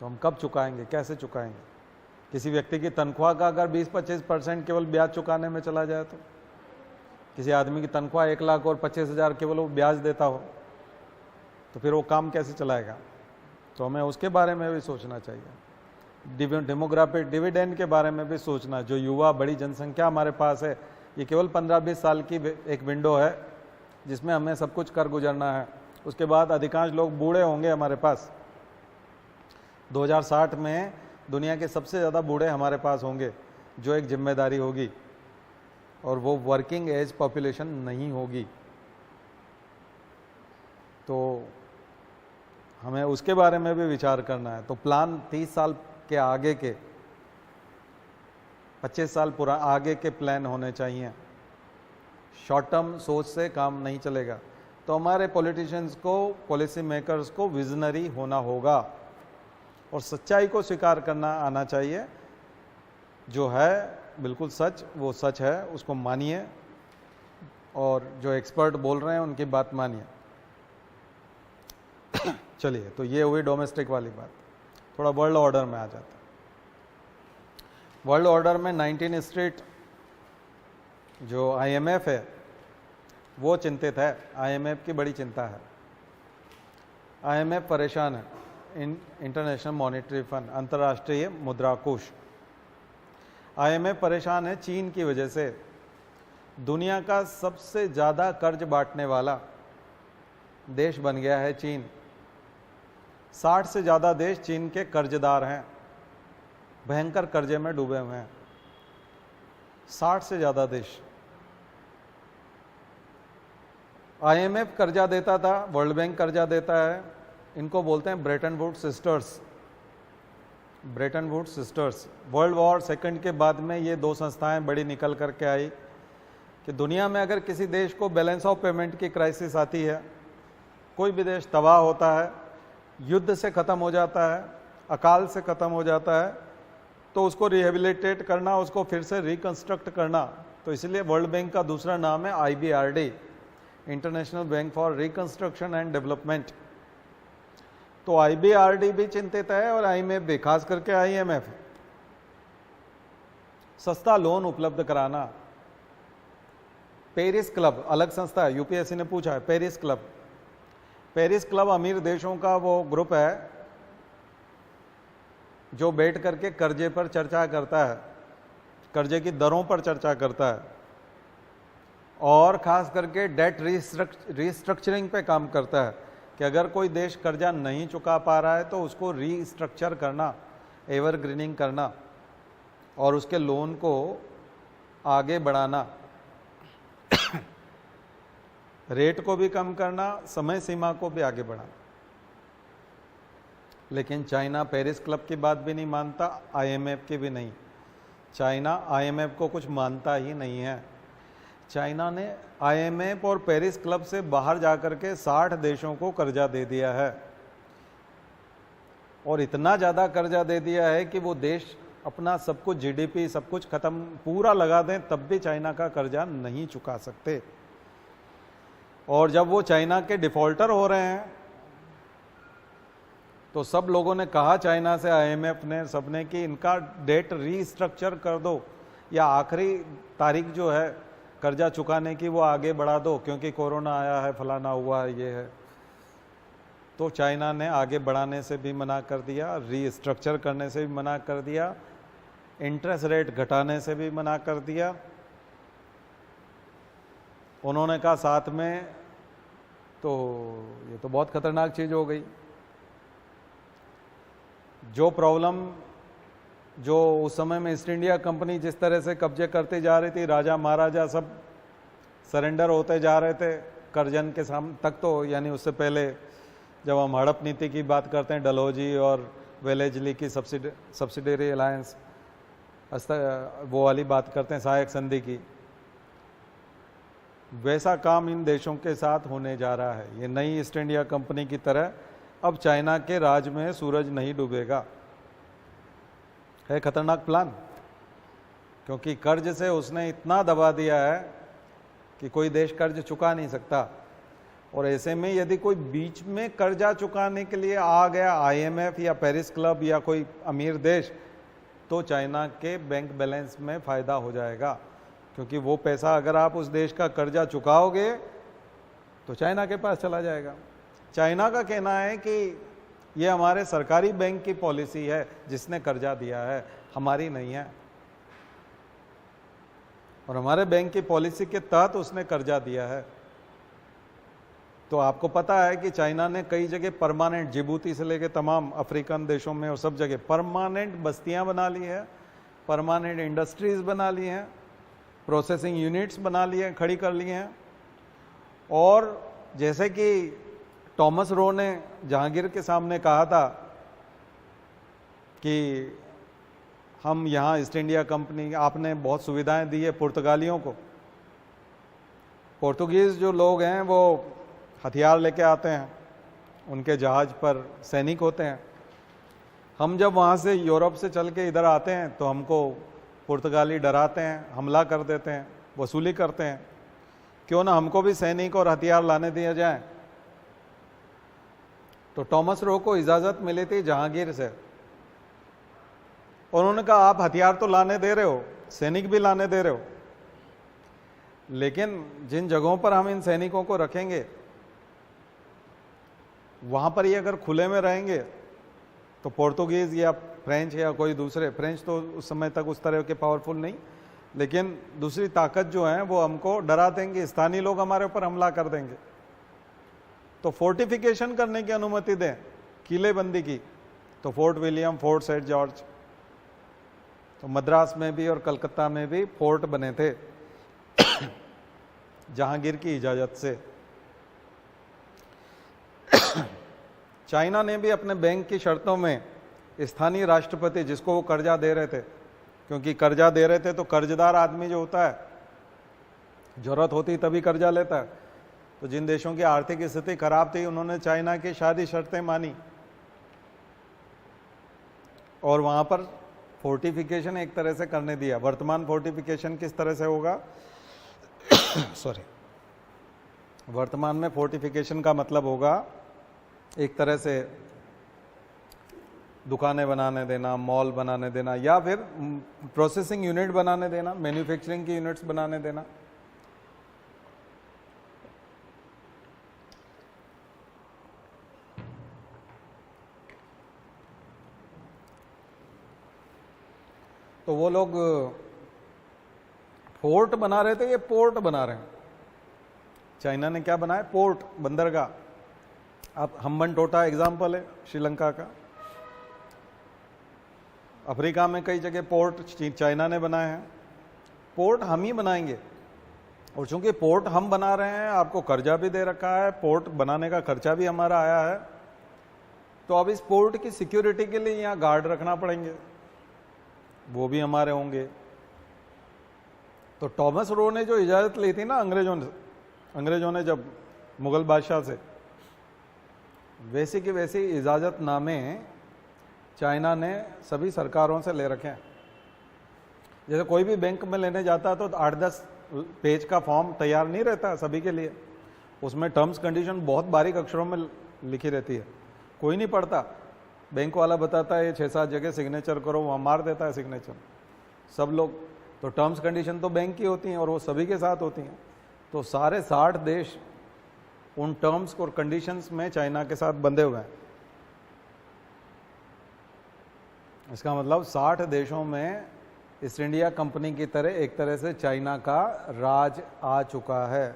तो हम कब चुकाएंगे, कैसे चुकाएंगे? किसी व्यक्ति की तनख्वाह का अगर 20-25% केवल ब्याज चुकाने में चला जाए, तो किसी आदमी की तनख्वाह 1 लाख और 25,000 केवल वो ब्याज देता हो, तो फिर वो काम कैसे चलाएगा? तो हमें उसके बारे में भी सोचना चाहिए। डेमोग्राफिक डिविडेंड के बारे में भी सोचना। जो युवा बड़ी जनसंख्या हमारे पास है, ये केवल 15-20 साल की एक विंडो है जिसमें हमें सब कुछ कर गुजरना है। उसके बाद अधिकांश लोग बूढ़े होंगे हमारे पास। 2060 में दुनिया के सबसे ज़्यादा बूढ़े हमारे पास होंगे, जो एक जिम्मेदारी होगी, और वो वर्किंग एज पॉपुलेशन नहीं होगी। तो हमें उसके बारे में भी विचार करना है। तो प्लान 30 साल के आगे के, 25 साल आगे के प्लान होने चाहिए। शॉर्ट टर्म सोच से काम नहीं चलेगा। तो हमारे पॉलिटिशियंस को, पॉलिसी मेकर्स को विजनरी होना होगा और सच्चाई को स्वीकार करना आना चाहिए। जो है बिल्कुल सच, वो सच है, उसको मानिए, और जो एक्सपर्ट बोल रहे हैं उनकी बात मानिए। चलिए, तो ये हुई डोमेस्टिक वाली बात। थोड़ा वर्ल्ड ऑर्डर में आ जाता है। वर्ल्ड ऑर्डर में 19 स्ट्रीट जो IMF है वो चिंतित है। IMF की बड़ी चिंता है। IMF परेशान है, इंटरनेशनल मॉनेटरी फंड, अंतर्राष्ट्रीय मुद्रा कोष। IMF परेशान है चीन की वजह से। दुनिया का सबसे ज़्यादा कर्ज बांटने वाला देश बन गया है चीन। 60 से ज़्यादा देश चीन के कर्जदार हैं, भयंकर कर्जे में डूबे हुए हैं। 60 से ज़्यादा देश। IMF कर्जा देता था, वर्ल्ड बैंक कर्जा देता है। इनको बोलते हैं Bretton Woods sisters. Bretton Woods sisters. World war second के बाद में ये 2 संस्थाएं बड़ी निकल करके आई। कि दुनिया में अगर किसी देश को बैलेंस ऑफ पेमेंट की क्राइसिस आती है, कोई भी देश तबाह होता है, युद्ध से ख़त्म हो जाता है, अकाल से ख़त्म हो जाता है, तो उसको रिहेबिलिटेट करना, उसको फिर से रिकंस्ट्रक्ट करना, तो इसलिए वर्ल्ड बैंक का दूसरा नाम है IBRD, international bank for reconstruction and development. तो IBRD भी चिंतित है और IMF भी, खास करके IMF। सस्ता लोन उपलब्ध कराना। पेरिस क्लब अलग संस्था है, यूपीएससी ने पूछा है, पेरिस क्लब। पेरिस क्लब अमीर देशों का वो ग्रुप है जो बैठ करके कर्जे पर चर्चा करता है, कर्जे की दरों पर चर्चा करता है और खास करके डेट रीस्ट्रक्चरिंग पे काम करता है कि अगर कोई देश कर्जा नहीं चुका पा रहा है तो उसको रीस्ट्रक्चर करना, एवरग्रीनिंग करना और उसके लोन को आगे बढ़ाना, रेट को भी कम करना, समय सीमा को भी आगे बढ़ाना। लेकिन चाइना पेरिस क्लब की बात भी नहीं मानता, IMF की भी नहीं। चाइना IMF को कुछ मानता ही नहीं है। चाइना ने IMF और पेरिस क्लब से बाहर जाकर के 60 देशों को कर्जा दे दिया है और इतना ज़्यादा कर्जा दे दिया है कि वो देश अपना सब कुछ GDP सब कुछ खत्म पूरा लगा दें तब भी चाइना का कर्जा नहीं चुका सकते। और जब वो चाइना के डिफॉल्टर हो रहे हैं तो सब लोगों ने कहा चाइना से, IMF ने, सबने, कि इनका डेट रीस्ट्रक्चर कर दो या आखिरी तारीख जो है कर्जा चुकाने की वो आगे बढ़ा दो क्योंकि कोरोना आया है, फलाना हुआ है, ये है। तो चाइना ने आगे बढ़ाने से भी मना कर दिया, रीस्ट्रक्चर करने से भी मना कर दिया, इंटरेस्ट रेट घटाने से भी मना कर दिया। उन्होंने कहा साथ में, तो ये तो बहुत खतरनाक चीज़ हो गई। जो प्रॉब्लम जो उस समय में ईस्ट इंडिया कंपनी जिस तरह से कब्जे करती जा रही थी, राजा महाराजा सब सरेंडर होते जा रहे थे करजन के सामने तक, तो यानी उससे पहले जब हम हड़प नीति की बात करते हैं, डलहौजी और वेलेजली की सब्सिडरी अलायंस, वो वाली बात करते हैं, सहायक संधि की, वैसा काम इन देशों के साथ होने जा रहा है। ये नई ईस्ट इंडिया कंपनी की तरह अब चाइना के राज में सूरज नहीं डूबेगा। है खतरनाक प्लान, क्योंकि कर्ज से उसने इतना दबा दिया है कि कोई देश कर्ज चुका नहीं सकता। और ऐसे में यदि कोई बीच में कर्जा चुकाने के लिए आ गया, IMF या पेरिस क्लब या कोई अमीर देश, तो चाइना के बैंक बैलेंस में फ़ायदा हो जाएगा, क्योंकि वो पैसा अगर आप उस देश का कर्जा चुकाओगे तो चाइना के पास चला जाएगा। चाइना का कहना है कि ये हमारे सरकारी बैंक की पॉलिसी है जिसने कर्जा दिया है, हमारी नहीं है, और हमारे बैंक की पॉलिसी के तहत उसने कर्जा दिया है। तो आपको पता है कि चाइना ने कई जगह परमानेंट, जिबूती से लेकर तमाम अफ्रीकन देशों में और सब जगह परमानेंट बस्तियां बना ली है, परमानेंट इंडस्ट्रीज बना ली हैं, प्रोसेसिंग यूनिट्स बना लिए, खड़ी कर लिए हैं। और जैसे कि टॉमस रो ने जहांगीर के सामने कहा था कि हम यहाँ ईस्ट इंडिया कंपनी, आपने बहुत सुविधाएं दी है पुर्तगालियों को। पोर्तुगीज जो लोग हैं वो हथियार लेके आते हैं, उनके जहाज पर सैनिक होते हैं। हम जब वहाँ से यूरोप से चल के इधर आते हैं तो हमको पुर्तगाली डराते हैं, हमला कर देते हैं, वसूली करते हैं। क्यों ना हमको भी सैनिक और हथियार लाने दिया जाए। तो टॉमस रो को इजाज़त मिली थी जहांगीर से। उन्होंने कहा आप हथियार तो लाने दे रहे हो, सैनिक भी लाने दे रहे हो, लेकिन जिन जगहों पर हम इन सैनिकों को रखेंगे वहाँ पर ये अगर खुले में रहेंगे तो पोर्तुगीज़ या फ्रेंच या कोई दूसरे, फ्रेंच तो उस समय तक उस तरह के पावरफुल नहीं, लेकिन दूसरी ताकत जो है वो हमको डरा देंगे, स्थानीय लोग हमारे ऊपर हमला कर देंगे। तो फोर्टिफिकेशन करने की अनुमति दें, किलेबंदी की। तो fort William, fort Saint George, तो मद्रास में भी और कलकत्ता में भी फोर्ट बने थे जहांगीर की इजाज़त से। चाइना ने भी अपने बैंक की शर्तों में स्थानीय राष्ट्रपति, जिसको वो कर्जा दे रहे थे, क्योंकि कर्जा दे रहे थे तो कर्जदार आदमी जो होता है जरूरत होती तभी कर्जा लेता है। तो जिन देशों की आर्थिक स्थिति खराब थी उन्होंने चाइना की सारी शर्तें मानी और वहां पर फोर्टिफिकेशन एक तरह से करने दिया। वर्तमान फोर्टिफिकेशन किस तरह से होगा सॉरी, वर्तमान में फोर्टिफिकेशन का मतलब होगा एक तरह से दुकानें बनाने देना, मॉल बनाने देना, या फिर प्रोसेसिंग यूनिट बनाने देना, मैन्युफैक्चरिंग की यूनिट्स बनाने देना। तो वो लोग फोर्ट बना रहे थे, ये पोर्ट बना रहे हैं। चाइना ने क्या बनाया? पोर्ट, बंदरगाह। अब हम्बनटोटा एग्जाम्पल है श्रीलंका का। अफ्रीका में कई जगह पोर्ट चाइना ने बनाए हैं। पोर्ट हम ही बनाएंगे, और चूंकि पोर्ट हम बना रहे हैं, आपको कर्जा भी दे रखा है, पोर्ट बनाने का खर्चा भी हमारा आया है, तो अब इस पोर्ट की सिक्योरिटी के लिए यहाँ गार्ड रखना पड़ेंगे, वो भी हमारे होंगे। तो टॉमस रो ने जो इजाजत ली थी ना अंग्रेजों ने जब मुगल बादशाह से, वैसी की वैसी इजाजतनामे चाइना ने सभी सरकारों से ले रखे हैं। जैसे कोई भी बैंक में लेने जाता है तो 8-10 पेज का फॉर्म तैयार नहीं रहता सभी के लिए, उसमें टर्म्स कंडीशन बहुत बारीक अक्षरों में लिखी रहती है, कोई नहीं पढ़ता। बैंक वाला बताता है ये 6-7 जगह सिग्नेचर करो, वहाँ मार देता है सिग्नेचर सब लोग। तो टर्म्स कंडीशन तो बैंक की होती हैं और वो सभी के साथ होती हैं। तो सारे 60 देश उन टर्म्स और कंडीशंस में चाइना के साथ बंधे हुए हैं। इसका मतलब 60 देशों में ईस्ट इंडिया कंपनी की तरह एक तरह से चाइना का राज आ चुका है।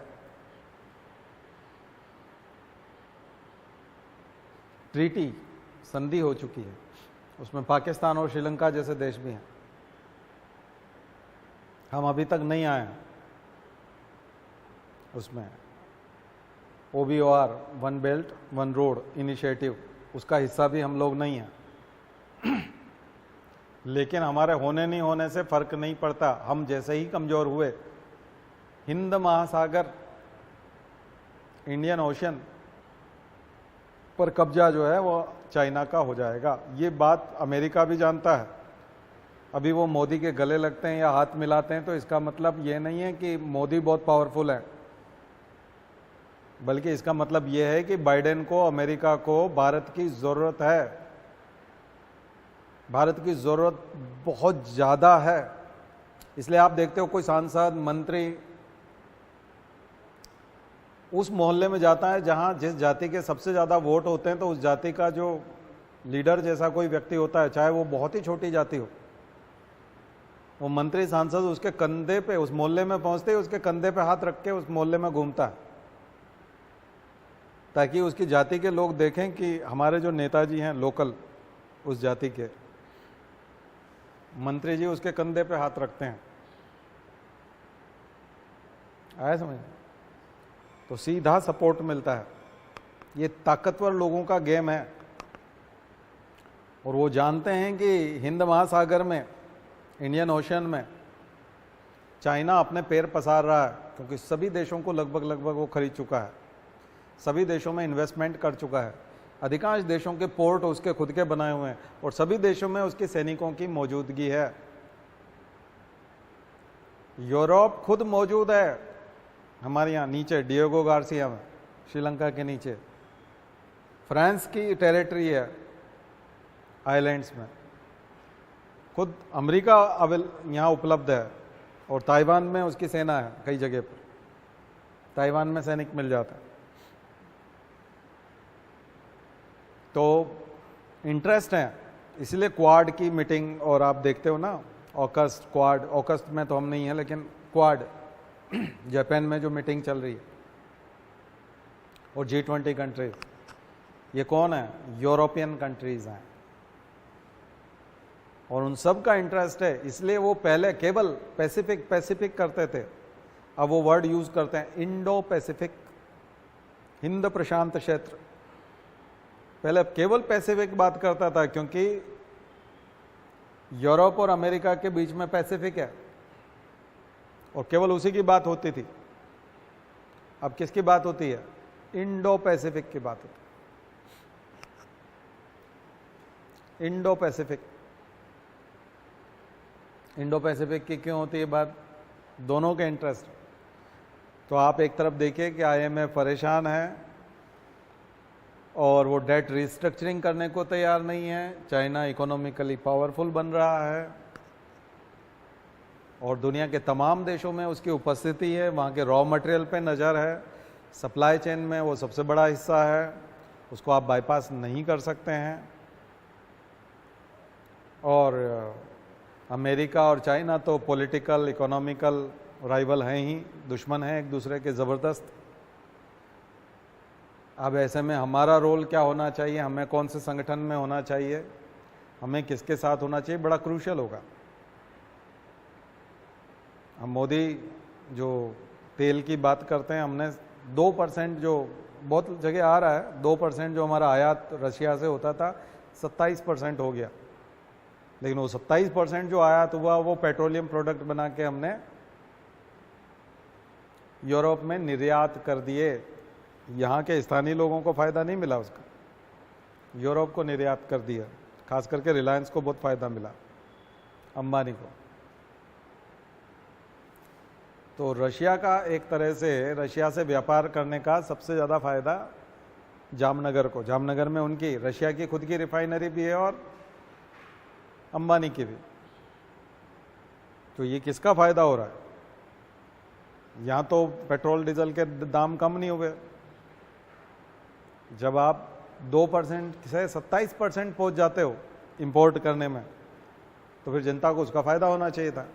ट्रीटी संधि हो चुकी है, उसमें पाकिस्तान और श्रीलंका जैसे देश भी हैं। हम अभी तक नहीं आए हैं उसमें। OBOR, one belt one road initiative, उसका हिस्सा भी हम लोग नहीं हैं। लेकिन हमारे होने नहीं होने से फर्क नहीं पड़ता। हम जैसे ही कमजोर हुए, हिंद महासागर, इंडियन ओशन पर कब्जा जो है वो चाइना का हो जाएगा। ये बात अमेरिका भी जानता है। अभी वो मोदी के गले लगते हैं या हाथ मिलाते हैं तो इसका मतलब ये नहीं है कि मोदी बहुत पावरफुल है, बल्कि इसका मतलब ये है कि बाइडेन को, अमेरिका को भारत की जरूरत है। भारत की जरूरत बहुत ज्यादा है। इसलिए आप देखते हो कोई सांसद, मंत्री उस मोहल्ले में जाता है जहां जिस जाति के सबसे ज्यादा वोट होते हैं, तो उस जाति का जो लीडर जैसा कोई व्यक्ति होता है, चाहे वो बहुत ही छोटी जाति हो, वो मंत्री सांसद उसके कंधे पे, उस मोहल्ले में पहुंचते ही उसके कंधे पे हाथ रख के उस मोहल्ले में घूमता है, ताकि उसकी जाति के लोग देखें कि हमारे जो नेताजी हैं लोकल उस जाति के, मंत्री जी उसके कंधे पे हाथ रखते हैं। आया समझ? तो सीधा सपोर्ट मिलता है। ये ताकतवर लोगों का गेम है, और वो जानते हैं कि हिंद महासागर में, इंडियन ओशन में चाइना अपने पैर पसार रहा है, क्योंकि सभी देशों को लगभग वो खरीद चुका है, सभी देशों में इन्वेस्टमेंट कर चुका है, अधिकांश देशों के पोर्ट उसके खुद के बनाए हुए हैं, और सभी देशों में उसके सैनिकों की मौजूदगी है। यूरोप खुद मौजूद है हमारे यहाँ नीचे, डिएगो गार्सिया में, श्रीलंका के नीचे। फ्रांस की टेरिटरी है आइलैंड्स में। खुद अमेरिका यहाँ उपलब्ध है, और ताइवान में उसकी सेना है कई जगह पर। ताइवान में सैनिक मिल जाता है। तो इंटरेस्ट है, इसलिए क्वाड की मीटिंग, और आप देखते हो ना ऑकस्ट, क्वाड, ऑगस्ट में तो हम नहीं है, लेकिन क्वाड जापान में जो मीटिंग चल रही है, और G20 कंट्रीज, ये कौन है? यूरोपियन कंट्रीज हैं, और उन सब का इंटरेस्ट है। इसलिए वो पहले केवल पैसिफिक करते थे, अब वो वर्ड यूज करते हैं इंडो पैसिफिक, हिंद प्रशांत क्षेत्र। पहले केवल पैसिफिक बात करता था, क्योंकि यूरोप और अमेरिका के बीच में पैसिफिक है, और केवल उसी की बात होती थी। अब किसकी बात होती है? इंडो पैसिफिक की बात होती है। इंडो पैसिफिक की क्यों होती है बात? दोनों के इंटरेस्ट। तो आप एक तरफ देखिए कि आईएमएफ परेशान है और वो डेट रिस्ट्रक्चरिंग करने को तैयार नहीं है। चाइना इकोनॉमिकली पावरफुल बन रहा है और दुनिया के तमाम देशों में उसकी उपस्थिति है। वहाँ के रॉ मटेरियल पे नज़र है, सप्लाई चेन में वो सबसे बड़ा हिस्सा है, उसको आप बाईपास नहीं कर सकते हैं। और अमेरिका और चाइना तो पॉलिटिकल इकोनॉमिकल राइवल हैं ही, दुश्मन हैं एक दूसरे के ज़बरदस्त। अब ऐसे में हमारा रोल क्या होना चाहिए, हमें कौन से संगठन में होना चाहिए, हमें किसके साथ होना चाहिए, बड़ा क्रूशियल होगा। हम मोदी जो तेल की बात करते हैं, हमने 2% जो बहुत जगह आ रहा है, 2% जो हमारा आयात रशिया से होता था 27% हो गया। लेकिन वो 27% जो आयात हुआ वो पेट्रोलियम प्रोडक्ट बना के हमने यूरोप में निर्यात कर दिए। यहाँ के स्थानीय लोगों को फ़ायदा नहीं मिला उसका, यूरोप को निर्यात कर दिया। खास करके रिलायंस को बहुत फ़ायदा मिला, अंबानी को। तो रशिया का एक तरह से, रशिया से व्यापार करने का सबसे ज़्यादा फ़ायदा जामनगर को। जामनगर में उनकी रशिया की खुद की रिफाइनरी भी है और अंबानी की भी। तो ये किसका फ़ायदा हो रहा है? यहाँ तो पेट्रोल डीजल के दाम कम नहीं हुए। जब आप 2% से 27% पहुँच जाते हो इंपोर्ट करने में, तो फिर जनता को उसका फ़ायदा होना चाहिए था।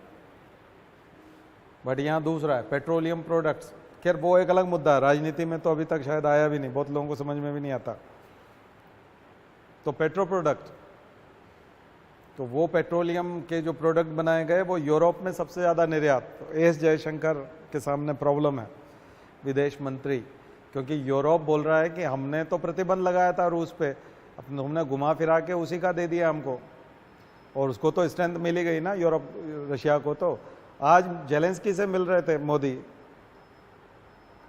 बट यहाँ दूसरा है, पेट्रोलियम प्रोडक्ट्स। खैर वो एक अलग मुद्दा है, राजनीति में तो अभी तक शायद आया भी नहीं, बहुत लोगों को समझ में भी नहीं आता। तो पेट्रो प्रोडक्ट, तो वो पेट्रोलियम के जो प्रोडक्ट बनाए गए वो यूरोप में सबसे ज़्यादा निर्यात। तो एस जयशंकर के सामने प्रॉब्लम है, विदेश मंत्री, क्योंकि यूरोप बोल रहा है कि हमने तो प्रतिबंध लगाया था रूस पे, अब हमने घुमा फिरा के उसी का दे दिया हमको, और उसको तो स्ट्रेंथ मिली गई ना यूरोप, रशिया को। तो आज जेलेंस्की से मिल रहे थे मोदी,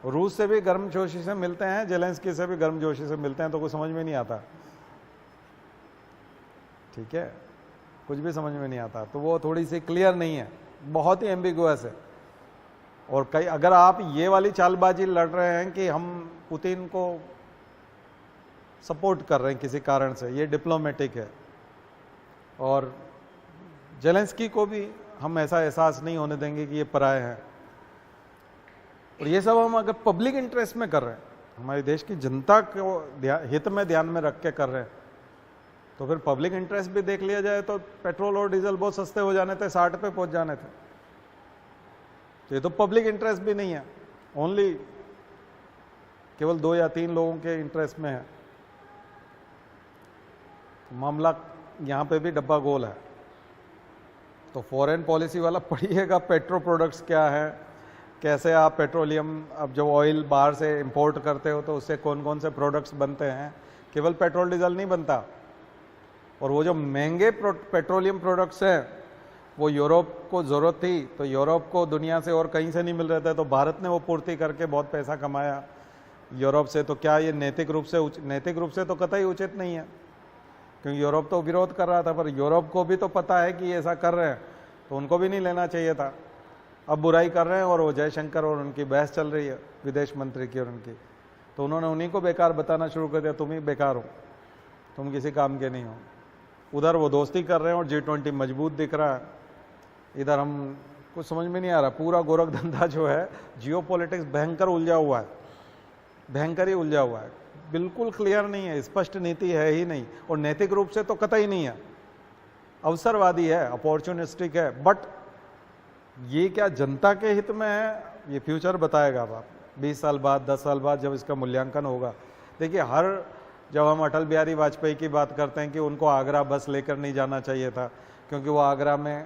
रूस से भी गर्मजोशी से मिलते हैं, जेलेंस्की से भी गर्मजोशी से मिलते हैं, तो कुछ समझ में नहीं आता। ठीक है, कुछ भी समझ में नहीं आता। तो वो थोड़ी सी क्लियर नहीं है, बहुत ही एम्बिगुअस है। और कई, अगर आप ये वाली चालबाजी लड़ रहे हैं कि हम पुतिन को सपोर्ट कर रहे हैं किसी कारण से, ये डिप्लोमेटिक है। और जेलेंस्की को भी हम ऐसा एहसास नहीं होने देंगे कि ये पराये हैं। और ये सब हम अगर पब्लिक इंटरेस्ट में कर रहे हैं, हमारे देश की जनता को हित में ध्यान में रख के कर रहे हैं, तो फिर पब्लिक इंटरेस्ट भी देख लिया जाए तो पेट्रोल और डीजल बहुत सस्ते हो जाने थे, 60 पे पहुंच जाने थे। तो ये तो पब्लिक इंटरेस्ट भी नहीं है, ओनली केवल 2 या 3 लोगों के इंटरेस्ट में है। तो मामला यहाँ पे भी डब्बा गोल है। तो फॉरेन पॉलिसी वाला पढ़िएगा, पेट्रो प्रोडक्ट्स क्या है, कैसे आप पेट्रोलियम, अब जब ऑयल बाहर से इंपोर्ट करते हो तो उससे कौन कौन से प्रोडक्ट्स बनते हैं। केवल पेट्रोल डीजल नहीं बनता, और वो जो महंगे पेट्रोलियम प्रोडक्ट्स हैं वो यूरोप को ज़रूरत थी, तो यूरोप को दुनिया से और कहीं से नहीं मिल रहे थे, तो भारत ने वो पूर्ति करके बहुत पैसा कमाया यूरोप से। तो क्या ये नैतिक रूप से तो कतई उचित नहीं है, क्योंकि यूरोप तो विरोध कर रहा था, पर यूरोप को भी तो पता है कि ऐसा कर रहे हैं, तो उनको भी नहीं लेना चाहिए था। अब बुराई कर रहे हैं और वो जयशंकर और उनकी बहस चल रही है विदेश मंत्री की और उनकी, तो उन्होंने उन्हीं को बेकार बताना शुरू कर दिया, तुम ही बेकार हो, तुम किसी काम के नहीं हो। उधर वो दोस्ती कर रहे हैं और G20 मजबूत दिख रहा है, इधर हम कुछ समझ में नहीं आ रहा। पूरा गोरख धंधा जो है, जियोपॉलिटिक्स भयंकर उलझा हुआ है, भयंकर ही उलझा हुआ है, बिल्कुल क्लियर नहीं है, स्पष्ट नीति है ही नहीं, और नैतिक रूप से तो कतई नहीं है, अवसरवादी है, अपॉर्चुनिस्टिक है। बट ये क्या जनता के हित में है, ये फ्यूचर बताएगा। आप 20 साल बाद, 10 साल बाद जब इसका मूल्यांकन होगा, देखिए जब हम अटल बिहारी वाजपेयी की बात करते हैं कि उनको आगरा बस लेकर नहीं जाना चाहिए था, क्योंकि वो आगरा में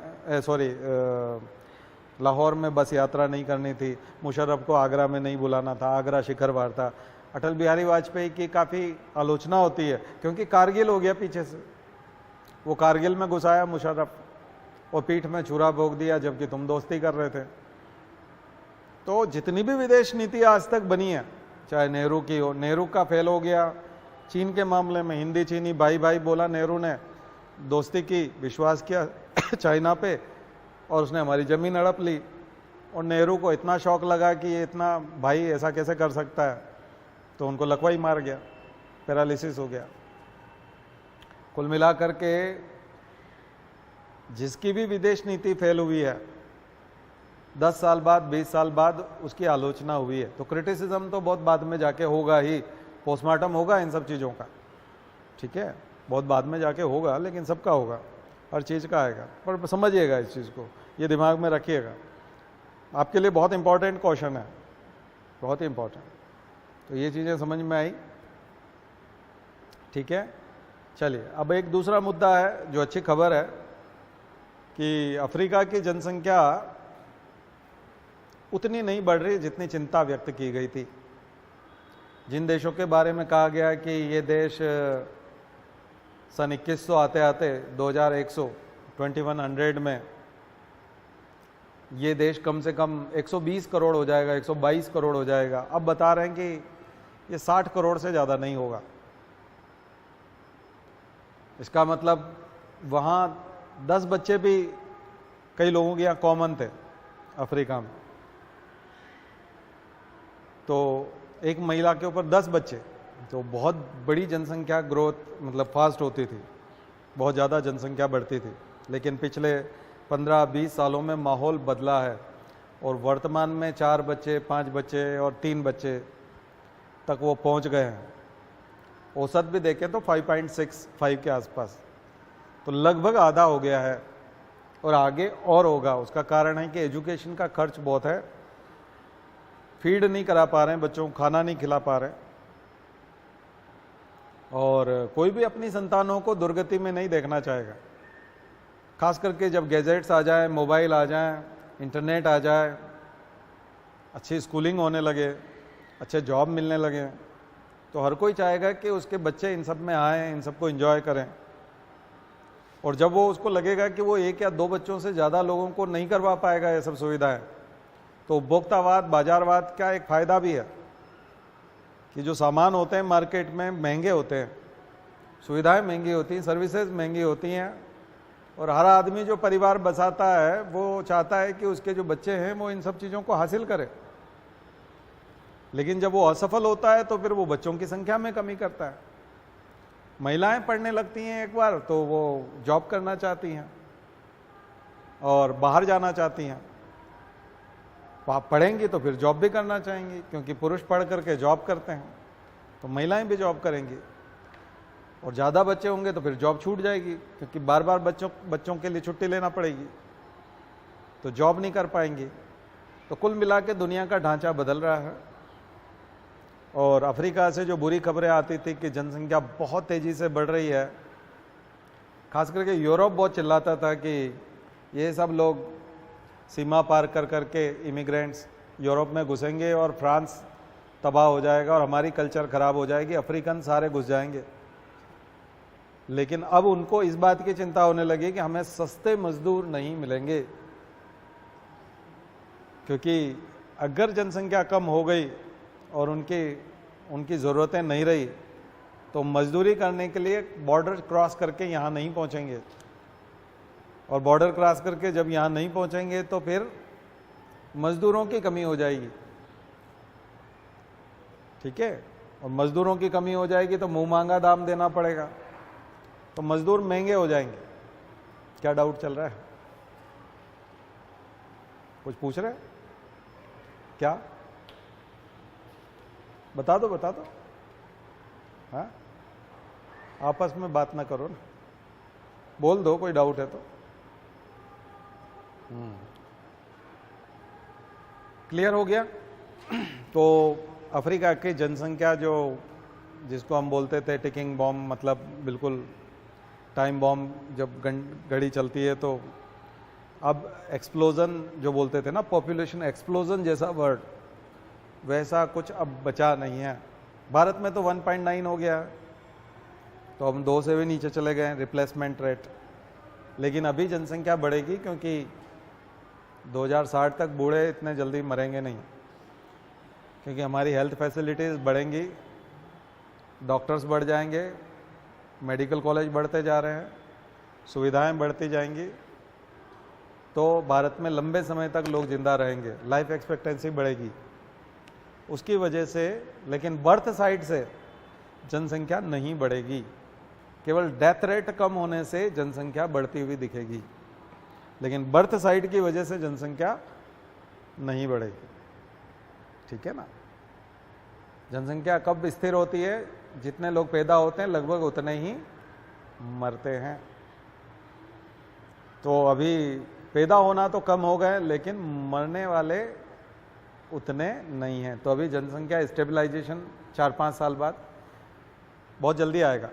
लाहौर में बस यात्रा नहीं करनी थी, मुशर्रफ को आगरा में नहीं बुलाना था, आगरा शिखर वार था। अटल बिहारी वाजपेयी की काफ़ी आलोचना होती है, क्योंकि कारगिल हो गया पीछे से, वो कारगिल में घुसाया मुशर्रफ और पीठ में छुरा भोग दिया, जबकि तुम दोस्ती कर रहे थे। तो जितनी भी विदेश नीति आज तक बनी है, चाहे नेहरू की हो, नेहरू का फेल हो गया। चीन के मामले में हिंदी चीनी भाई भाई बोला, नेहरू ने दोस्ती की, विश्वास किया चाइना पे, और उसने हमारी ज़मीन हड़प ली। और नेहरू को इतना शौक लगा कि ये इतना भाई ऐसा कैसे कर सकता है, तो उनको लकवा ही मार गया, पैरालिसिस हो गया। कुल मिलाकर के जिसकी भी विदेश नीति फेल हुई है, 10 साल बाद 20 साल बाद उसकी आलोचना हुई है, तो क्रिटिसिज्म तो बहुत बाद में जाके होगा ही, पोस्टमार्टम होगा इन सब चीज़ों का, ठीक है, बहुत बाद में जाके होगा, लेकिन सबका होगा, हर चीज़ का आएगा। पर समझिएगा इस चीज़ को, ये दिमाग में रखिएगा, आपके लिए बहुत इंपॉर्टेंट क्वेश्चन है, बहुत इंपॉर्टेंट। तो ये चीज़ें समझ में आई, ठीक है। चलिए अब एक दूसरा मुद्दा है जो अच्छी खबर है कि अफ्रीका की जनसंख्या उतनी नहीं बढ़ रही जितनी चिंता व्यक्त की गई थी। जिन देशों के बारे में कहा गया कि ये देश सन 2100 आते आते 2100 में ये देश कम से कम 120 करोड़ हो जाएगा, 122 करोड़ हो जाएगा, अब बता रहे हैं कि ये 60 करोड़ से ज़्यादा नहीं होगा। इसका मतलब वहाँ 10 बच्चे भी कई लोगों के यहाँ कॉमन थे अफ्रीका में, तो एक महिला के ऊपर 10 बच्चे, तो बहुत बड़ी जनसंख्या ग्रोथ मतलब फास्ट होती थी, बहुत ज़्यादा जनसंख्या बढ़ती थी। लेकिन पिछले 15-20 सालों में माहौल बदला है और वर्तमान में 4 बच्चे, 5 बच्चे और 3 बच्चे तक वो पहुंच गए हैं। औसत भी देखें तो 5.65 के आसपास, तो लगभग आधा हो गया है और आगे और होगा। उसका कारण है कि एजुकेशन का खर्च बहुत है, फीड नहीं करा पा रहे हैं बच्चों को, खाना नहीं खिला पा रहे, और कोई भी अपनी संतानों को दुर्गति में नहीं देखना चाहेगा, खास करके जब गैजेट्स आ जाए, मोबाइल आ जाए, इंटरनेट आ जाए, अच्छी स्कूलिंग होने लगे, अच्छे जॉब मिलने लगे, तो हर कोई चाहेगा कि उसके बच्चे इन सब में आएँ, इन सबको एंजॉय करें। और जब वो उसको लगेगा कि वो 1 या 2 बच्चों से ज़्यादा लोगों को नहीं करवा पाएगा ये सब सुविधाएं, तो उपभोक्तावाद, बाजारवाद का एक फ़ायदा भी है कि जो सामान होते हैं मार्केट में महंगे होते हैं, सुविधाएं महंगी होती हैं, सर्विसेज महंगी होती हैं, और हर आदमी जो परिवार बसाता है वो चाहता है कि उसके जो बच्चे हैं वो इन सब चीज़ों को हासिल करें। लेकिन जब वो असफल होता है तो फिर वो बच्चों की संख्या में कमी करता है। महिलाएं पढ़ने लगती हैं एक बार तो वो जॉब करना चाहती हैं और बाहर जाना चाहती हैं, पढ़ेंगी तो फिर जॉब भी करना चाहेंगी, क्योंकि पुरुष पढ़ करके जॉब करते हैं, तो महिलाएं भी जॉब करेंगी। और ज़्यादा बच्चे होंगे तो फिर जॉब छूट जाएगी, क्योंकि बार बार बच्चों के लिए छुट्टी लेना पड़ेगी, तो जॉब नहीं कर पाएंगी। तो कुल मिला के दुनिया का ढांचा बदल रहा है। और अफ्रीका से जो बुरी खबरें आती थी कि जनसंख्या बहुत तेज़ी से बढ़ रही है, खास करके यूरोप बहुत चिल्लाता था कि ये सब लोग सीमा पार कर करके इमिग्रेंट्स यूरोप में घुसेंगे और फ्रांस तबाह हो जाएगा और हमारी कल्चर ख़राब हो जाएगी, अफ्रीकन सारे घुस जाएंगे। लेकिन अब उनको इस बात की चिंता होने लगी कि हमें सस्ते मजदूर नहीं मिलेंगे, क्योंकि अगर जनसंख्या कम हो गई और उनकी ज़रूरतें नहीं रही तो मजदूरी करने के लिए बॉर्डर क्रॉस करके यहाँ नहीं पहुँचेंगे, और बॉर्डर क्रॉस करके जब यहाँ नहीं पहुँचेंगे तो फिर मजदूरों की कमी हो जाएगी, ठीक है। और मजदूरों की कमी हो जाएगी तो मुंह मांगा दाम देना पड़ेगा, तो मजदूर महंगे हो जाएंगे। क्या डाउट चल रहा है? कुछ पूछ रहे? क्या? बता दो, बता दो। हाँ, आपस में बात ना करो ना, बोल दो कोई डाउट है तो। क्लियर हो गया? तो अफ्रीका की जनसंख्या जो जिसको हम बोलते थे टिकिंग बॉम्ब, मतलब बिल्कुल टाइम बॉम्ब, जब घड़ी चलती है तो अब एक्सप्लोजन जो बोलते थे ना, पॉपुलेशन एक्सप्लोजन जैसा वर्ड, वैसा कुछ अब बचा नहीं है। भारत में तो 1.9 हो गया, तो हम 2 से भी नीचे चले गए रिप्लेसमेंट रेट। लेकिन अभी जनसंख्या बढ़ेगी, क्योंकि 2060 तक बूढ़े इतने जल्दी मरेंगे नहीं। क्योंकि हमारी हेल्थ फैसिलिटीज़ बढ़ेंगी, डॉक्टर्स बढ़ जाएंगे, मेडिकल कॉलेज बढ़ते जा रहे हैं, सुविधाएं बढ़ती जाएंगी, तो भारत में लंबे समय तक लोग जिंदा रहेंगे, लाइफ एक्सपेक्टेंसी बढ़ेगी। उसकी वजह से, लेकिन बर्थ साइड से जनसंख्या नहीं बढ़ेगी, केवल डेथ रेट कम होने से जनसंख्या बढ़ती हुई दिखेगी, लेकिन बर्थ साइड की वजह से जनसंख्या नहीं बढ़ेगी। ठीक है ना। जनसंख्या कब स्थिर होती है? जितने लोग पैदा होते हैं लगभग उतने ही मरते हैं। तो अभी पैदा होना तो कम हो गए, लेकिन मरने वाले उतने नहीं हैं। तो अभी जनसंख्या स्टेबलाइजेशन 4-5 साल बाद बहुत जल्दी आएगा,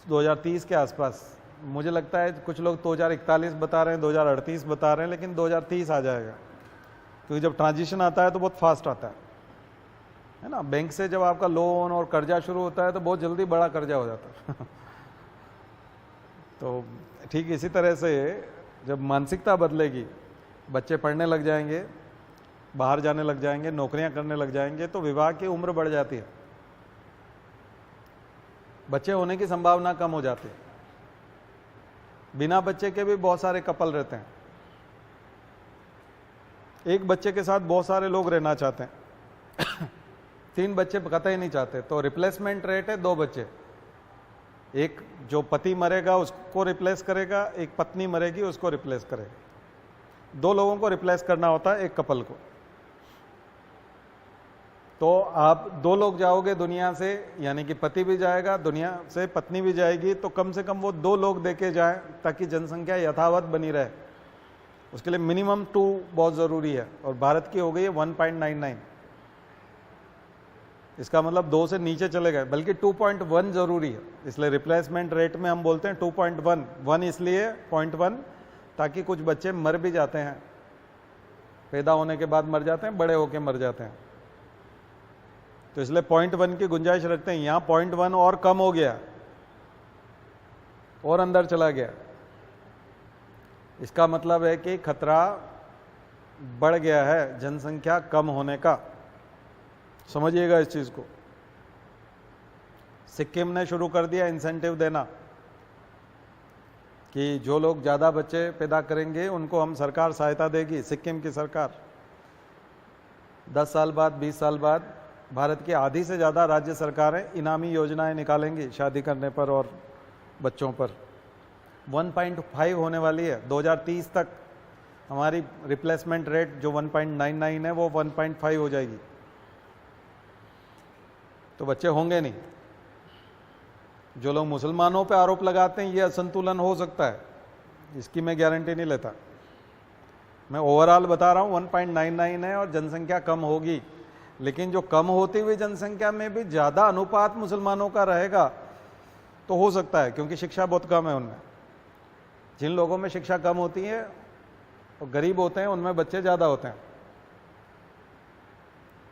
2030 के आसपास। मुझे लगता है कुछ लोग 2041 बता रहे हैं, 2038 बता रहे हैं, लेकिन 2030 आ जाएगा, क्योंकि जब ट्रांजिशन आता है तो बहुत फास्ट आता है ना। बैंक से जब आपका लोन और कर्जा शुरू होता है तो बहुत जल्दी बड़ा कर्जा हो जाता है तो ठीक इसी तरह से जब मानसिकता बदलेगी, बच्चे पढ़ने लग जाएंगे, बाहर जाने लग जाएंगे, नौकरियां करने लग जाएंगे, तो विवाह की उम्र बढ़ जाती है, बच्चे होने की संभावना कम हो जाती है। बिना बच्चे के भी बहुत सारे कपल रहते हैं, एक बच्चे के साथ बहुत सारे लोग रहना चाहते हैं 3 बच्चे कतई नहीं चाहते। तो रिप्लेसमेंट रेट है 2 बच्चे, एक जो पति मरेगा उसको रिप्लेस करेगा, एक पत्नी मरेगी उसको रिप्लेस करेगा। 2 लोगों को रिप्लेस करना होता है एक कपल को। तो आप 2 लोग जाओगे दुनिया से, यानी कि पति भी जाएगा दुनिया से, पत्नी भी जाएगी, तो कम से कम वो 2 लोग देके जाएं ताकि जनसंख्या यथावत बनी रहे। उसके लिए मिनिमम 2 बहुत जरूरी है, और भारत की हो गई है 1.99। इसका मतलब 2 से नीचे चले गए, बल्कि 2.1 जरूरी है। इसलिए रिप्लेसमेंट रेट में हम बोलते हैं 2.1, 1 इसलिए 0.1, ताकि कुछ बच्चे मर भी जाते हैं, पैदा होने के बाद मर जाते हैं, बड़े होके मर जाते हैं, तो इसलिए 0.1 की गुंजाइश रखते हैं। यहां 0.1 और कम हो गया और अंदर चला गया, इसका मतलब है कि खतरा बढ़ गया है जनसंख्या कम होने का। समझिएगा इस चीज को। सिक्किम ने शुरू कर दिया इंसेंटिव देना कि जो लोग ज्यादा बच्चे पैदा करेंगे उनको हम सरकार सहायता देगी, सिक्किम की सरकार। 10 साल बाद, 20 साल बाद भारत की आधी से ज्यादा राज्य सरकारें इनामी योजनाएं निकालेंगी शादी करने पर और बच्चों पर। 1.5 होने वाली है 2030 तक। हमारी रिप्लेसमेंट रेट जो 1.99 है वो 1.5 हो जाएगी, तो बच्चे होंगे नहीं। जो लोग मुसलमानों पे आरोप लगाते हैं ये असंतुलन हो सकता है, इसकी मैं गारंटी नहीं लेता। मैं ओवरऑल बता रहा हूं 1.99 है और जनसंख्या कम होगी, लेकिन जो कम होती हुई जनसंख्या में भी ज्यादा अनुपात मुसलमानों का रहेगा तो हो सकता है, क्योंकि शिक्षा बहुत कम है उनमें। जिन लोगों में शिक्षा कम होती है और गरीब होते हैं उनमें बच्चे ज्यादा होते हैं।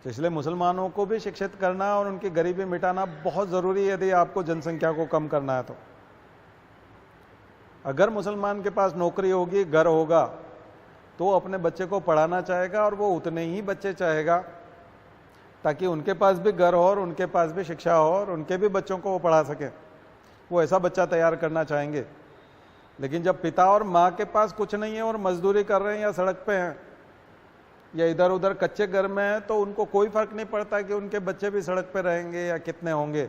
तो इसलिए मुसलमानों को भी शिक्षित करना और उनकी गरीबी मिटाना बहुत जरूरी है यदि आपको जनसंख्या को कम करना है। तो अगर मुसलमान के पास नौकरी होगी, घर होगा, तो अपने बच्चे को पढ़ाना चाहेगा और वो उतने ही बच्चे चाहेगा ताकि उनके पास भी घर हो और उनके पास भी शिक्षा हो और उनके भी बच्चों को वो पढ़ा सके। वो ऐसा बच्चा तैयार करना चाहेंगे। लेकिन जब पिता और माँ के पास कुछ नहीं है और मजदूरी कर रहे हैं या सड़क पे हैं या इधर उधर कच्चे घर में है, तो उनको कोई फर्क नहीं पड़ता कि उनके बच्चे भी सड़क पे रहेंगे या कितने होंगे।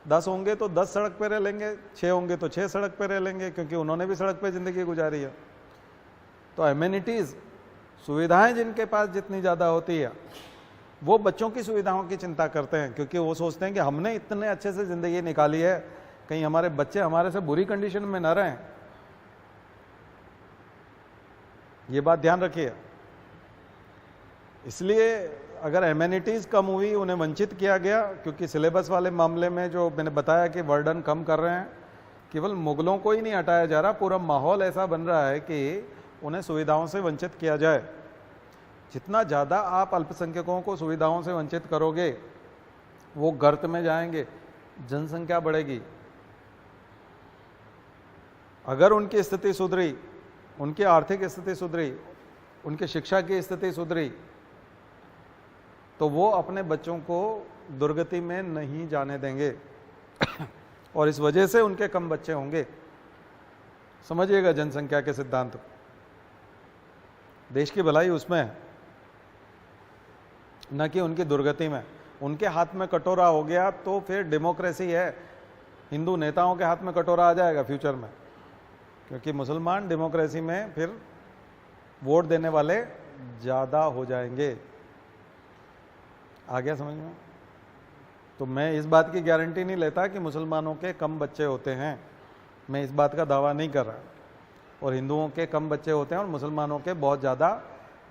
10 होंगे तो 10 सड़क पे रह लेंगे, 6 होंगे तो 6 सड़क पे रह लेंगे, क्योंकि उन्होंने भी सड़क पे जिंदगी गुजारी है। तो एमिनिटीज, सुविधाएं जिनके पास जितनी ज्यादा होती है वो बच्चों की सुविधाओं की चिंता करते हैं, क्योंकि वो सोचते हैं कि हमने इतने अच्छे से जिंदगी निकाली है, कहीं हमारे बच्चे हमारे से बुरी कंडीशन में न रहें। ये बात ध्यान रखिए। इसलिए अगर एमेनिटीज कम हुई, उन्हें वंचित किया गया, क्योंकि सिलेबस वाले मामले में जो मैंने बताया कि वर्डन कम कर रहे हैं, केवल मुगलों को ही नहीं हटाया जा रहा, पूरा माहौल ऐसा बन रहा है कि उन्हें सुविधाओं से वंचित किया जाए। जितना ज़्यादा आप अल्पसंख्यकों को सुविधाओं से वंचित करोगे वो गर्त में जाएंगे, जनसंख्या बढ़ेगी। अगर उनकी स्थिति सुधरी, उनकी आर्थिक स्थिति सुधरी, उनकी शिक्षा की स्थिति सुधरी, तो वो अपने बच्चों को दुर्गति में नहीं जाने देंगे और इस वजह से उनके कम बच्चे होंगे। समझिएगा जनसंख्या के सिद्धांत को। देश की भलाई उसमें है, न कि उनकी दुर्गति में। उनके हाथ में कटोरा हो गया तो फिर डेमोक्रेसी है, हिंदू नेताओं के हाथ में कटोरा आ जाएगा फ्यूचर में, क्योंकि मुसलमान डेमोक्रेसी में फिर वोट देने वाले ज़्यादा हो जाएंगे। आ गया समझ में? तो मैं इस बात की गारंटी नहीं लेता कि मुसलमानों के कम बच्चे होते हैं, मैं इस बात का दावा नहीं कर रहा, और हिंदुओं के कम बच्चे होते हैं और मुसलमानों के बहुत ज़्यादा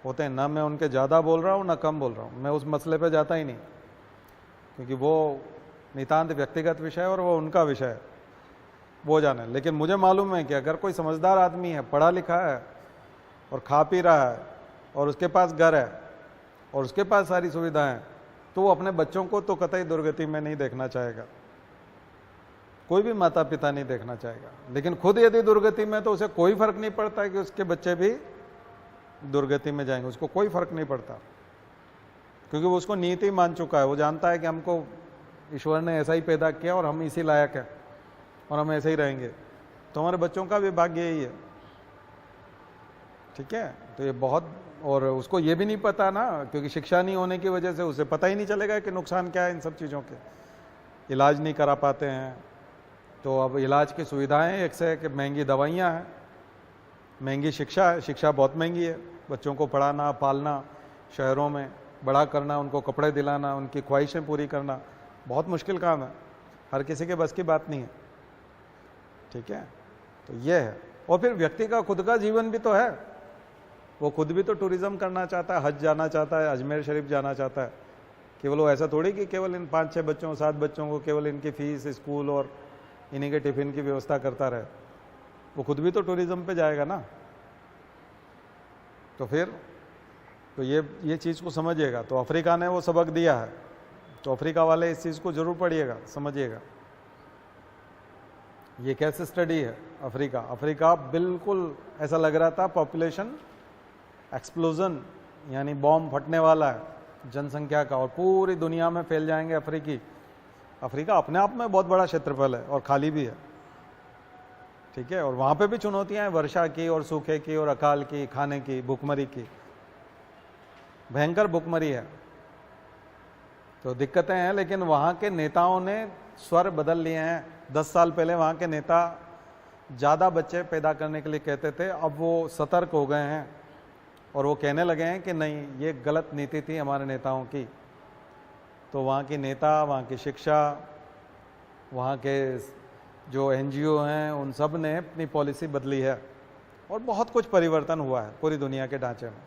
होते हैं। ना मैं उनके ज़्यादा बोल रहा हूँ ना कम बोल रहा हूँ, मैं उस मसले पे जाता ही नहीं, क्योंकि वो नितांत व्यक्तिगत विषय है और वो उनका विषय है, वो जाने। लेकिन मुझे मालूम है कि अगर कोई समझदार आदमी है, पढ़ा लिखा है और खा पी रहा है और उसके पास घर है और उसके पास सारी सुविधाएं हैं, तो वो अपने बच्चों को तो कतई दुर्गति में नहीं देखना चाहेगा, कोई भी माता पिता नहीं देखना चाहेगा। लेकिन खुद यदि दुर्गति में, तो उसे कोई फर्क नहीं पड़ता कि उसके बच्चे भी दुर्गति में जाएंगे, उसको कोई फर्क नहीं पड़ता, क्योंकि वो उसको नीति मान चुका है। वो जानता है कि हमको ईश्वर ने ऐसा ही पैदा किया और हम इसी लायक हैं और हम ऐसे ही रहेंगे, तो हमारे बच्चों का भी भाग्य यही है। ठीक है, तो ये बहुत, और उसको ये भी नहीं पता ना, क्योंकि शिक्षा नहीं होने की वजह से उसे पता ही नहीं चलेगा कि नुकसान क्या है इन सब चीज़ों के। इलाज नहीं करा पाते हैं, तो अब इलाज की सुविधाएं एक से एक महंगी दवाइयाँ हैं, महंगी शिक्षा है, शिक्षा बहुत महंगी है। बच्चों को पढ़ाना, पालना, शहरों में बड़ा करना, उनको कपड़े दिलाना, उनकी ख्वाहिशें पूरी करना बहुत मुश्किल काम है, हर किसी के बस की बात नहीं है। ठीक है, तो ये है। और फिर व्यक्ति का खुद का जीवन भी तो है, वो खुद भी तो टूरिज्म करना चाहता है, हज जाना चाहता है, अजमेर शरीफ जाना चाहता है। केवल वो ऐसा थोड़ी कि केवल इन 5-6 बच्चों 7 बच्चों को केवल इनकी फीस, स्कूल और इन्हीं के टिफिन की व्यवस्था करता रहे, वो खुद भी तो टूरिज्म पे जाएगा ना। तो फिर तो ये चीज़ को समझिएगा। तो अफ्रीका ने वो सबक दिया है, तो अफ्रीका वाले इस चीज़ को जरूर पढ़िएगा, समझिएगा। ये कैसे स्टडी है अफ्रीका। अफ्रीका बिल्कुल ऐसा लग रहा था पॉपुलेशन एक्सप्लोजन, यानी बॉम्ब फटने वाला है जनसंख्या का, और पूरी दुनिया में फैल जाएंगे अफ्रीकी। अफ्रीका अपने आप में बहुत बड़ा क्षेत्रफल है और खाली भी है। ठीक है, और वहाँ पे भी चुनौतियाँ हैं, वर्षा की और सूखे की और अकाल की, खाने की, भूखमरी की, भयंकर भूखमरी है। तो दिक्कतें हैं, लेकिन वहाँ के नेताओं ने स्वर बदल लिए हैं। 10 साल पहले वहाँ के नेता ज़्यादा बच्चे पैदा करने के लिए कहते थे, अब वो सतर्क हो गए हैं और वो कहने लगे हैं कि नहीं, ये गलत नीति थी हमारे नेताओं की। तो वहाँ के नेता, वहाँ की शिक्षा, वहाँ के जो NGO हैं, उन सब ने अपनी पॉलिसी बदली है और बहुत कुछ परिवर्तन हुआ है पूरी दुनिया के ढांचे में।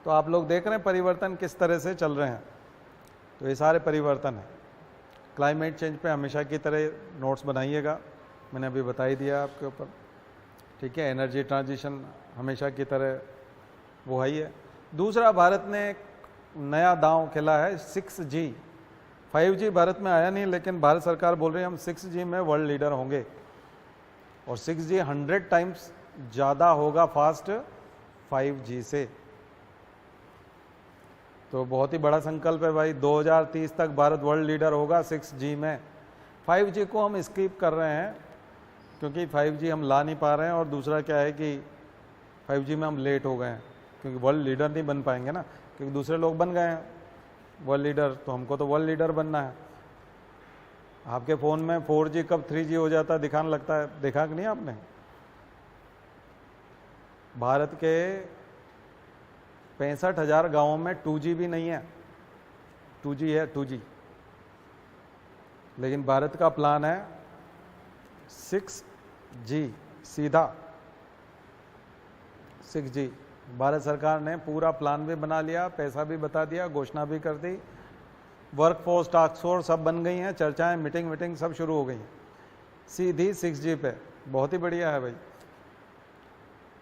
तो आप लोग देख रहे हैं परिवर्तन किस तरह से चल रहे हैं। तो ये सारे परिवर्तन हैं। क्लाइमेट चेंज पे हमेशा की तरह नोट्स बनाइएगा, मैंने अभी बता ही दिया आपके ऊपर। ठीक है, एनर्जी ट्रांजिशन हमेशा की तरह वो है ही है। दूसरा, भारत ने एक नया दांव खेला है 6G। 5G भारत में आया नहीं, लेकिन भारत सरकार बोल रही है हम 6G में वर्ल्ड लीडर होंगे, और 6G 100 टाइम्स ज़्यादा होगा फास्ट 5G से। तो बहुत ही बड़ा संकल्प है भाई, 2030 तक भारत वर्ल्ड लीडर होगा 6G में। 5G को हम स्किप कर रहे हैं क्योंकि 5G हम ला नहीं पा रहे हैं, और दूसरा क्या है कि 5G में हम लेट हो गए हैं, क्योंकि वर्ल्ड लीडर नहीं बन पाएंगे ना, क्योंकि दूसरे लोग बन गए हैं वर्ल्ड लीडर, तो हमको तो वर्ल्ड लीडर बनना है। आपके फ़ोन में 4G कब 3G हो जाता है दिखाने लगता है, देखा कि नहीं आपने? भारत के 65,000 गाँवों में 2G भी नहीं है, 2G है 2G, लेकिन भारत का प्लान है 6G, सीधा 6G। भारत सरकार ने पूरा प्लान भी बना लिया, पैसा भी बता दिया, घोषणा भी कर दी, वर्कफोर्स, टास्क फोर्स सब बन गई हैं, चर्चाएं, मीटिंग सब शुरू हो गई हैं सीधी 6G पे। बहुत ही बढ़िया है भाई।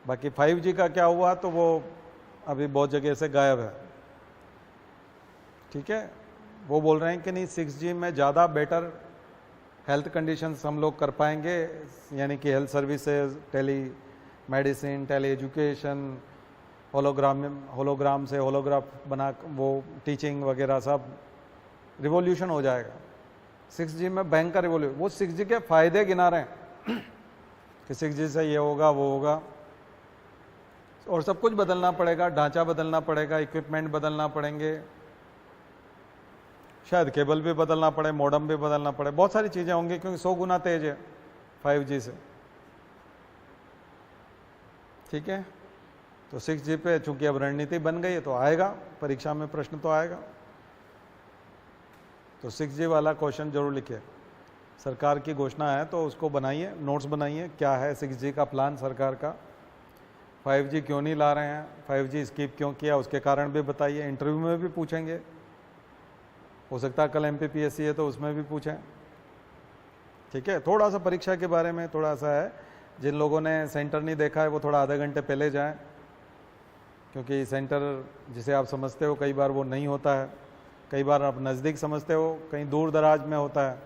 बाकी 5G का क्या हुआ, तो वो अभी बहुत जगह से गायब है। ठीक है, वो बोल रहे हैं कि नहीं 6G में ज़्यादा बेटर हेल्थ कंडीशंस हम लोग कर पाएंगे, यानी कि health services, tele medicine, tele education, hologram से होलोग्राफ बना वो टीचिंग वगैरह सब रिवॉल्यूशन हो जाएगा। 6G में भयंकर रिवॉल्यूशन। वो 6G के फायदे गिना रहे हैं कि 6G से ये होगा वो होगा, और सब कुछ बदलना पड़ेगा, ढांचा बदलना पड़ेगा, इक्विपमेंट बदलना पड़ेंगे, शायद केबल भी बदलना पड़े, मॉडेम भी बदलना पड़े, बहुत सारी चीज़ें होंगी क्योंकि 100 गुना तेज है 5G से। ठीक है, तो 6G पे चूंकि अब रणनीति बन गई है तो आएगा, परीक्षा में प्रश्न तो आएगा। तो 6G वाला क्वेश्चन जरूर लिखिए। सरकार की घोषणा है तो उसको बनाइए, नोट्स बनाइए, क्या है 6G का प्लान सरकार का, 5G क्यों नहीं ला रहे हैं, 5G स्किप क्यों किया, उसके कारण भी बताइए। इंटरव्यू में भी पूछेंगे, हो सकता है कल MPPSC है तो उसमें भी पूछें। ठीक है, थोड़ा सा परीक्षा के बारे में थोड़ा सा है, जिन लोगों ने सेंटर नहीं देखा है वो थोड़ा आधे घंटे पहले जाएं, क्योंकि सेंटर जिसे आप समझते हो कई बार वो नहीं होता है, कई बार आप नज़दीक समझते हो, कहीं दूर दराज में होता है।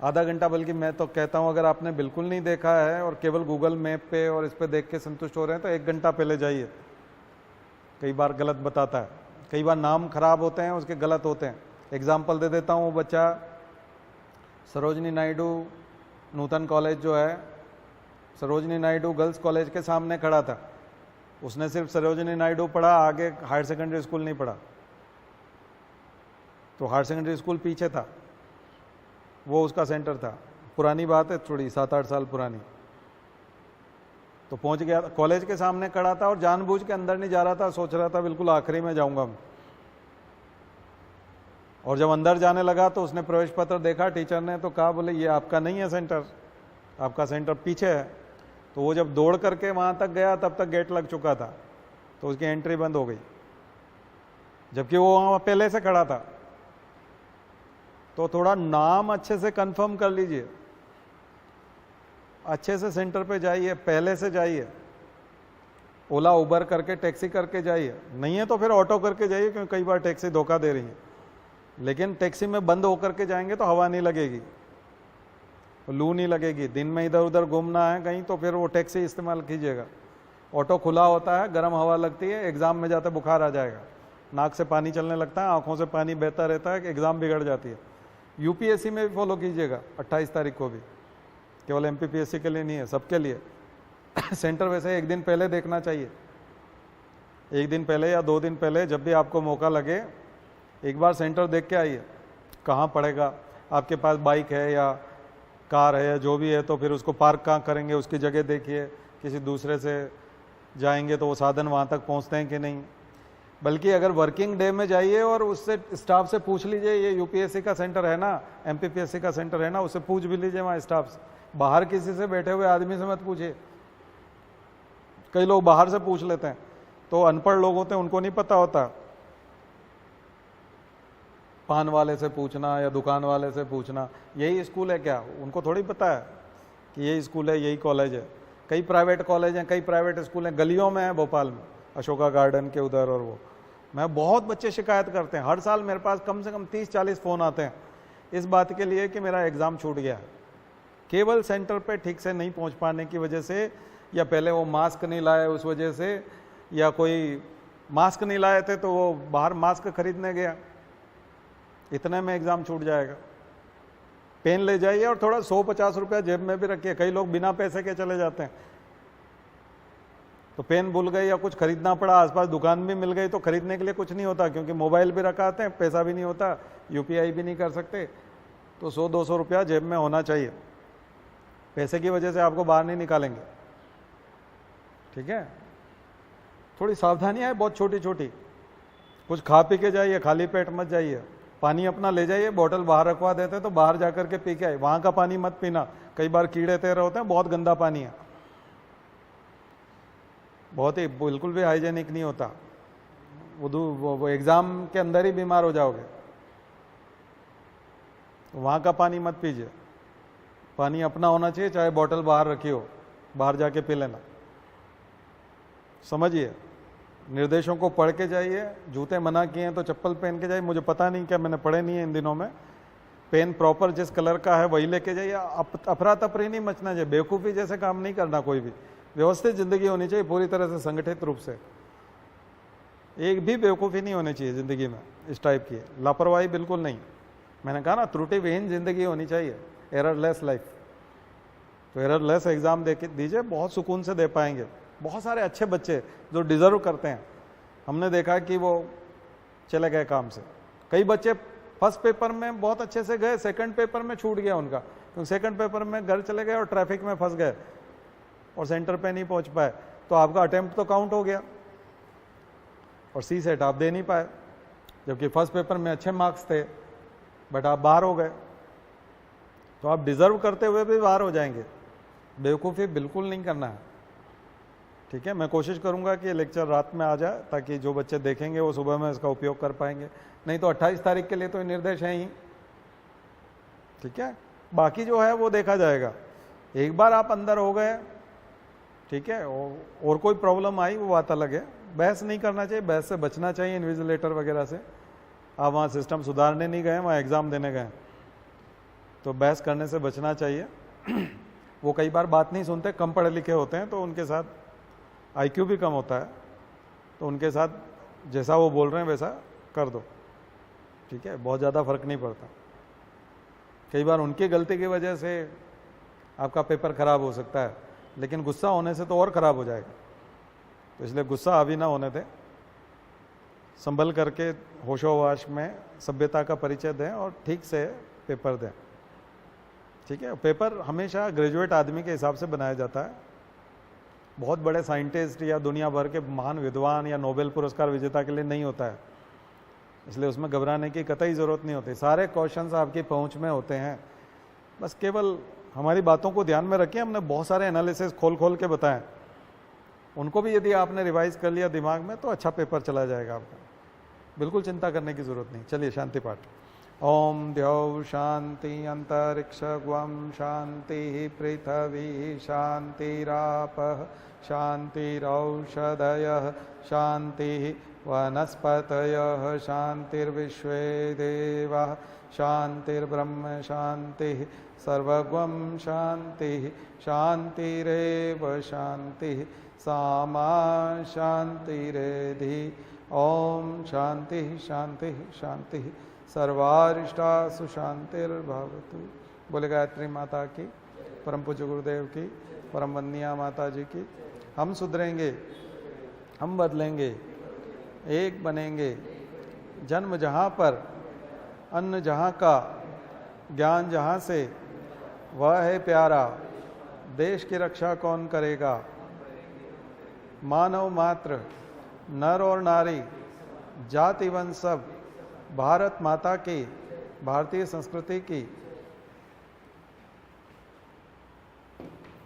आधा घंटा, बल्कि मैं तो कहता हूँ अगर आपने बिल्कुल नहीं देखा है और केवल गूगल मैप पे और इस पे देख के संतुष्ट हो रहे हैं तो 1 घंटा पहले जाइए, कई बार गलत बताता है, कई बार नाम खराब होते हैं उसके गलत होते हैं। एग्जाम्पल दे देता हूँ, वो बच्चा सरोजनी नायडू नूतन कॉलेज जो है, सरोजनी नायडू गर्ल्स कॉलेज के सामने खड़ा था, उसने सिर्फ सरोजनी नायडू पढ़ा, आगे हायर सेकेंडरी स्कूल नहीं पढ़ा, तो हायर सेकेंडरी स्कूल पीछे था, वो उसका सेंटर था। पुरानी बात है, थोड़ी 7-8 साल पुरानी। तो पहुंच गया, कॉलेज के सामने खड़ा था और जानबूझ के अंदर नहीं जा रहा था, सोच रहा था बिल्कुल आखिरी में जाऊंगा मैं। और जब अंदर जाने लगा तो उसने प्रवेश पत्र देखा, टीचर ने तो कहा, बोले ये आपका नहीं है सेंटर, आपका सेंटर पीछे है। तो वो जब दौड़ करके वहां तक गया तब तक गेट लग चुका था, तो उसकी एंट्री बंद हो गई, जबकि वो वहां पहले से खड़ा था। तो थोड़ा नाम अच्छे से कंफर्म कर लीजिए, अच्छे से सेंटर पे जाइए, पहले से जाइए, ओला उबर करके टैक्सी करके जाइए, नहीं है तो फिर ऑटो करके जाइए, क्योंकि कई बार टैक्सी धोखा दे रही है। लेकिन टैक्सी में बंद होकर के जाएंगे तो हवा नहीं लगेगी, लू नहीं लगेगी, दिन में इधर उधर घूमना है कहीं तो फिर वो टैक्सी इस्तेमाल कीजिएगा। ऑटो खुला होता है, गर्म हवा लगती है, एग्जाम में जाते बुखार आ जाएगा, नाक से पानी चलने लगता है, आंखों से पानी बहता रहता है, कि एग्जाम बिगड़ जाती है। UPSC में भी फॉलो कीजिएगा 28 तारीख को भी, केवल MPPSC के लिए नहीं है, सबके लिए। सेंटर वैसे 1 दिन पहले देखना चाहिए, 1 दिन पहले या 2 दिन पहले, जब भी आपको मौका लगे एक बार सेंटर देख के आइए, कहाँ पड़ेगा। आपके पास बाइक है या कार है या जो भी है तो फिर उसको पार्क कहाँ करेंगे, उसकी जगह देखिए, किसी दूसरे से जाएंगे तो वो साधन वहाँ तक पहुँचते हैं कि नहीं। बल्कि अगर वर्किंग डे में जाइए और उससे स्टाफ से पूछ लीजिए, ये UPSC का सेंटर है ना, MPPSC का सेंटर है ना, उससे पूछ भी लीजिए वहाँ स्टाफ से। बाहर किसी से बैठे हुए आदमी से मत पूछिए, कई लोग बाहर से पूछ लेते हैं, तो अनपढ़ लोग होते हैं, उनको नहीं पता होता। पान वाले से पूछना या दुकान वाले से पूछना यही स्कूल है क्या, उनको थोड़ी पता है कि यही स्कूल है, यही कॉलेज है। कई प्राइवेट कॉलेज हैं, कई प्राइवेट स्कूल हैं, गलियों में है भोपाल में, अशोका गार्डन के उधर। और वो मैं बहुत बच्चे शिकायत करते हैं, हर साल मेरे पास कम से कम 30-40 फ़ोन आते हैं इस बात के लिए कि मेरा एग्ज़ाम छूट गया है, केवल सेंटर पे ठीक से नहीं पहुंच पाने की वजह से, या पहले वो मास्क नहीं लाए उस वजह से, या कोई मास्क नहीं लाए थे तो वो बाहर मास्क खरीदने गया, इतने में एग्ज़ाम छूट जाएगा। पेन ले जाइए और थोड़ा 100-50 रुपया जेब में भी रखिए, कई लोग बिना पैसे के चले जाते हैं, तो पेन भूल गए या कुछ खरीदना पड़ा, आसपास दुकान भी मिल गई तो खरीदने के लिए कुछ नहीं होता, क्योंकि मोबाइल भी रखा आते हैं, पैसा भी नहीं होता, UPI भी नहीं कर सकते, तो 100-200 रुपया जेब में होना चाहिए, पैसे की वजह से आपको बाहर नहीं निकालेंगे। ठीक है, थोड़ी सावधानियां है बहुत छोटी छोटी, कुछ खा पी के जाइए, खाली पेट मत जाइए, पानी अपना ले जाइए, बोतल बाहर रखवा देते तो बाहर जाकर के पी के आए, वहां का पानी मत पीना, कई बार कीड़े तेरे होते हैं, बहुत गंदा पानी है, बहुत ही बिल्कुल भी हाइजेनिक नहीं होता, वो एग्जाम के अंदर ही बीमार हो जाओगे, वहां का पानी मत पीजिए, पानी अपना होना चाहिए, चाहे बोतल बाहर रखी हो, बाहर जाके पी लेना। समझिए, निर्देशों को पढ़ के जाइए, जूते मना किए हैं तो चप्पल पहन के जाइए, मुझे पता नहीं क्या, मैंने पढ़े नहीं है इन दिनों में, पेन प्रॉपर जिस कलर का है वही लेके जाइए, अफरा तफरी नहीं मचना चाहिए, बेवकूफ़ी जैसे काम नहीं करना कोई भी, व्यवस्थित जिंदगी होनी चाहिए, पूरी तरह से संगठित रूप से। एक भी बेवकूफ़ी नहीं होनी चाहिए ज़िंदगी में इस टाइप की, लापरवाही बिल्कुल नहीं। मैंने कहा ना, त्रुटि विहीन जिंदगी होनी चाहिए, एररलेस लाइफ। तो एररलेस एग्ज़ाम दे के दीजिए, बहुत सुकून से दे पाएंगे। बहुत सारे अच्छे बच्चे जो डिज़र्व करते हैं, हमने देखा कि वो चले गए काम से। कई बच्चे फर्स्ट पेपर में बहुत अच्छे से गए, सेकंड पेपर में छूट गया उनका, क्योंकि सेकंड पेपर में घर चले गए और ट्रैफिक में फंस गए और सेंटर पे नहीं पहुंच पाए। तो आपका अटेम्प्ट तो काउंट हो गया और सी सेट आप दे नहीं पाए, जबकि फर्स्ट पेपर में अच्छे मार्क्स थे, बट आप बाहर हो गए। तो आप डिजर्व करते हुए भी बाहर हो जाएंगे। बेवकूफ़ी बिल्कुल नहीं करना है, ठीक है। मैं कोशिश करूंगा कि लेक्चर रात में आ जाए, ताकि जो बच्चे देखेंगे वो सुबह में इसका उपयोग कर पाएंगे। नहीं तो 28 तारीख के लिए तो निर्देश है ही, ठीक है। बाकी जो है वो देखा जाएगा। एक बार आप अंदर हो गए, ठीक है, और कोई प्रॉब्लम आई वो बात अलग है। बहस नहीं करना चाहिए, बहस से बचना चाहिए इन्विजिलेटर वगैरह से। आप वहाँ सिस्टम सुधारने नहीं गए, वहाँ एग्ज़ाम देने गए, तो बहस करने से बचना चाहिए। वो कई बार बात नहीं सुनते, कम पढ़े लिखे होते हैं, तो उनके साथ IQ भी कम होता है, तो उनके साथ जैसा वो बोल रहे हैं वैसा कर दो, ठीक है। बहुत ज़्यादा फर्क नहीं पड़ता। कई बार उनकी गलती की वजह से आपका पेपर खराब हो सकता है, लेकिन गुस्सा होने से तो और ख़राब हो जाएगा। तो इसलिए गुस्सा हावी ना होने दें, संभल करके होशोहवास में सभ्यता का परिचय दें और ठीक से पेपर दें, ठीक है। पेपर हमेशा ग्रेजुएट आदमी के हिसाब से बनाया जाता है। बहुत बड़े साइंटिस्ट या दुनिया भर के महान विद्वान या नोबेल पुरस्कार विजेता के लिए नहीं होता है, इसलिए उसमें घबराने की कतई ज़रूरत नहीं होती। सारे क्वेश्चंस आपकी पहुंच में होते हैं। बस केवल हमारी बातों को ध्यान में रखिए। हमने बहुत सारे एनालिसिस खोल खोल के बताएं, उनको भी यदि आपने रिवाइज कर लिया दिमाग में तो अच्छा पेपर चला जाएगा आपका। बिल्कुल चिंता करने की ज़रूरत नहीं। चलिए शांति पाठ। ओम द्यौ शांति अंतरिक्ष ग्वम शांति पृथ्वी शांतिरापः शांतिरौषधयः शांति वनस्पतयः शांतिर्विश्वे देवाः शांतिर्ब्रह्म शांतिः सर्वगं शांतिः शांतिरेव शांतिः सामा शांतिरेधि। ओम शांति शांति शांति सर्वारिष्टासु शांतिर्भवतु। बोले गायत्री माता की, परम पूज्य गुरुदेव की, परम वंदनीय माता जी की। हम सुधरेंगे, हम बदलेंगे, एक बनेंगे। जन्म जहाँ पर, अन्न जहाँ का, ज्ञान जहाँ से, वह है प्यारा। देश की रक्षा कौन करेगा। मानव मात्र, नर और नारी, जाति वंश सब भारत माता की, भारतीय संस्कृति की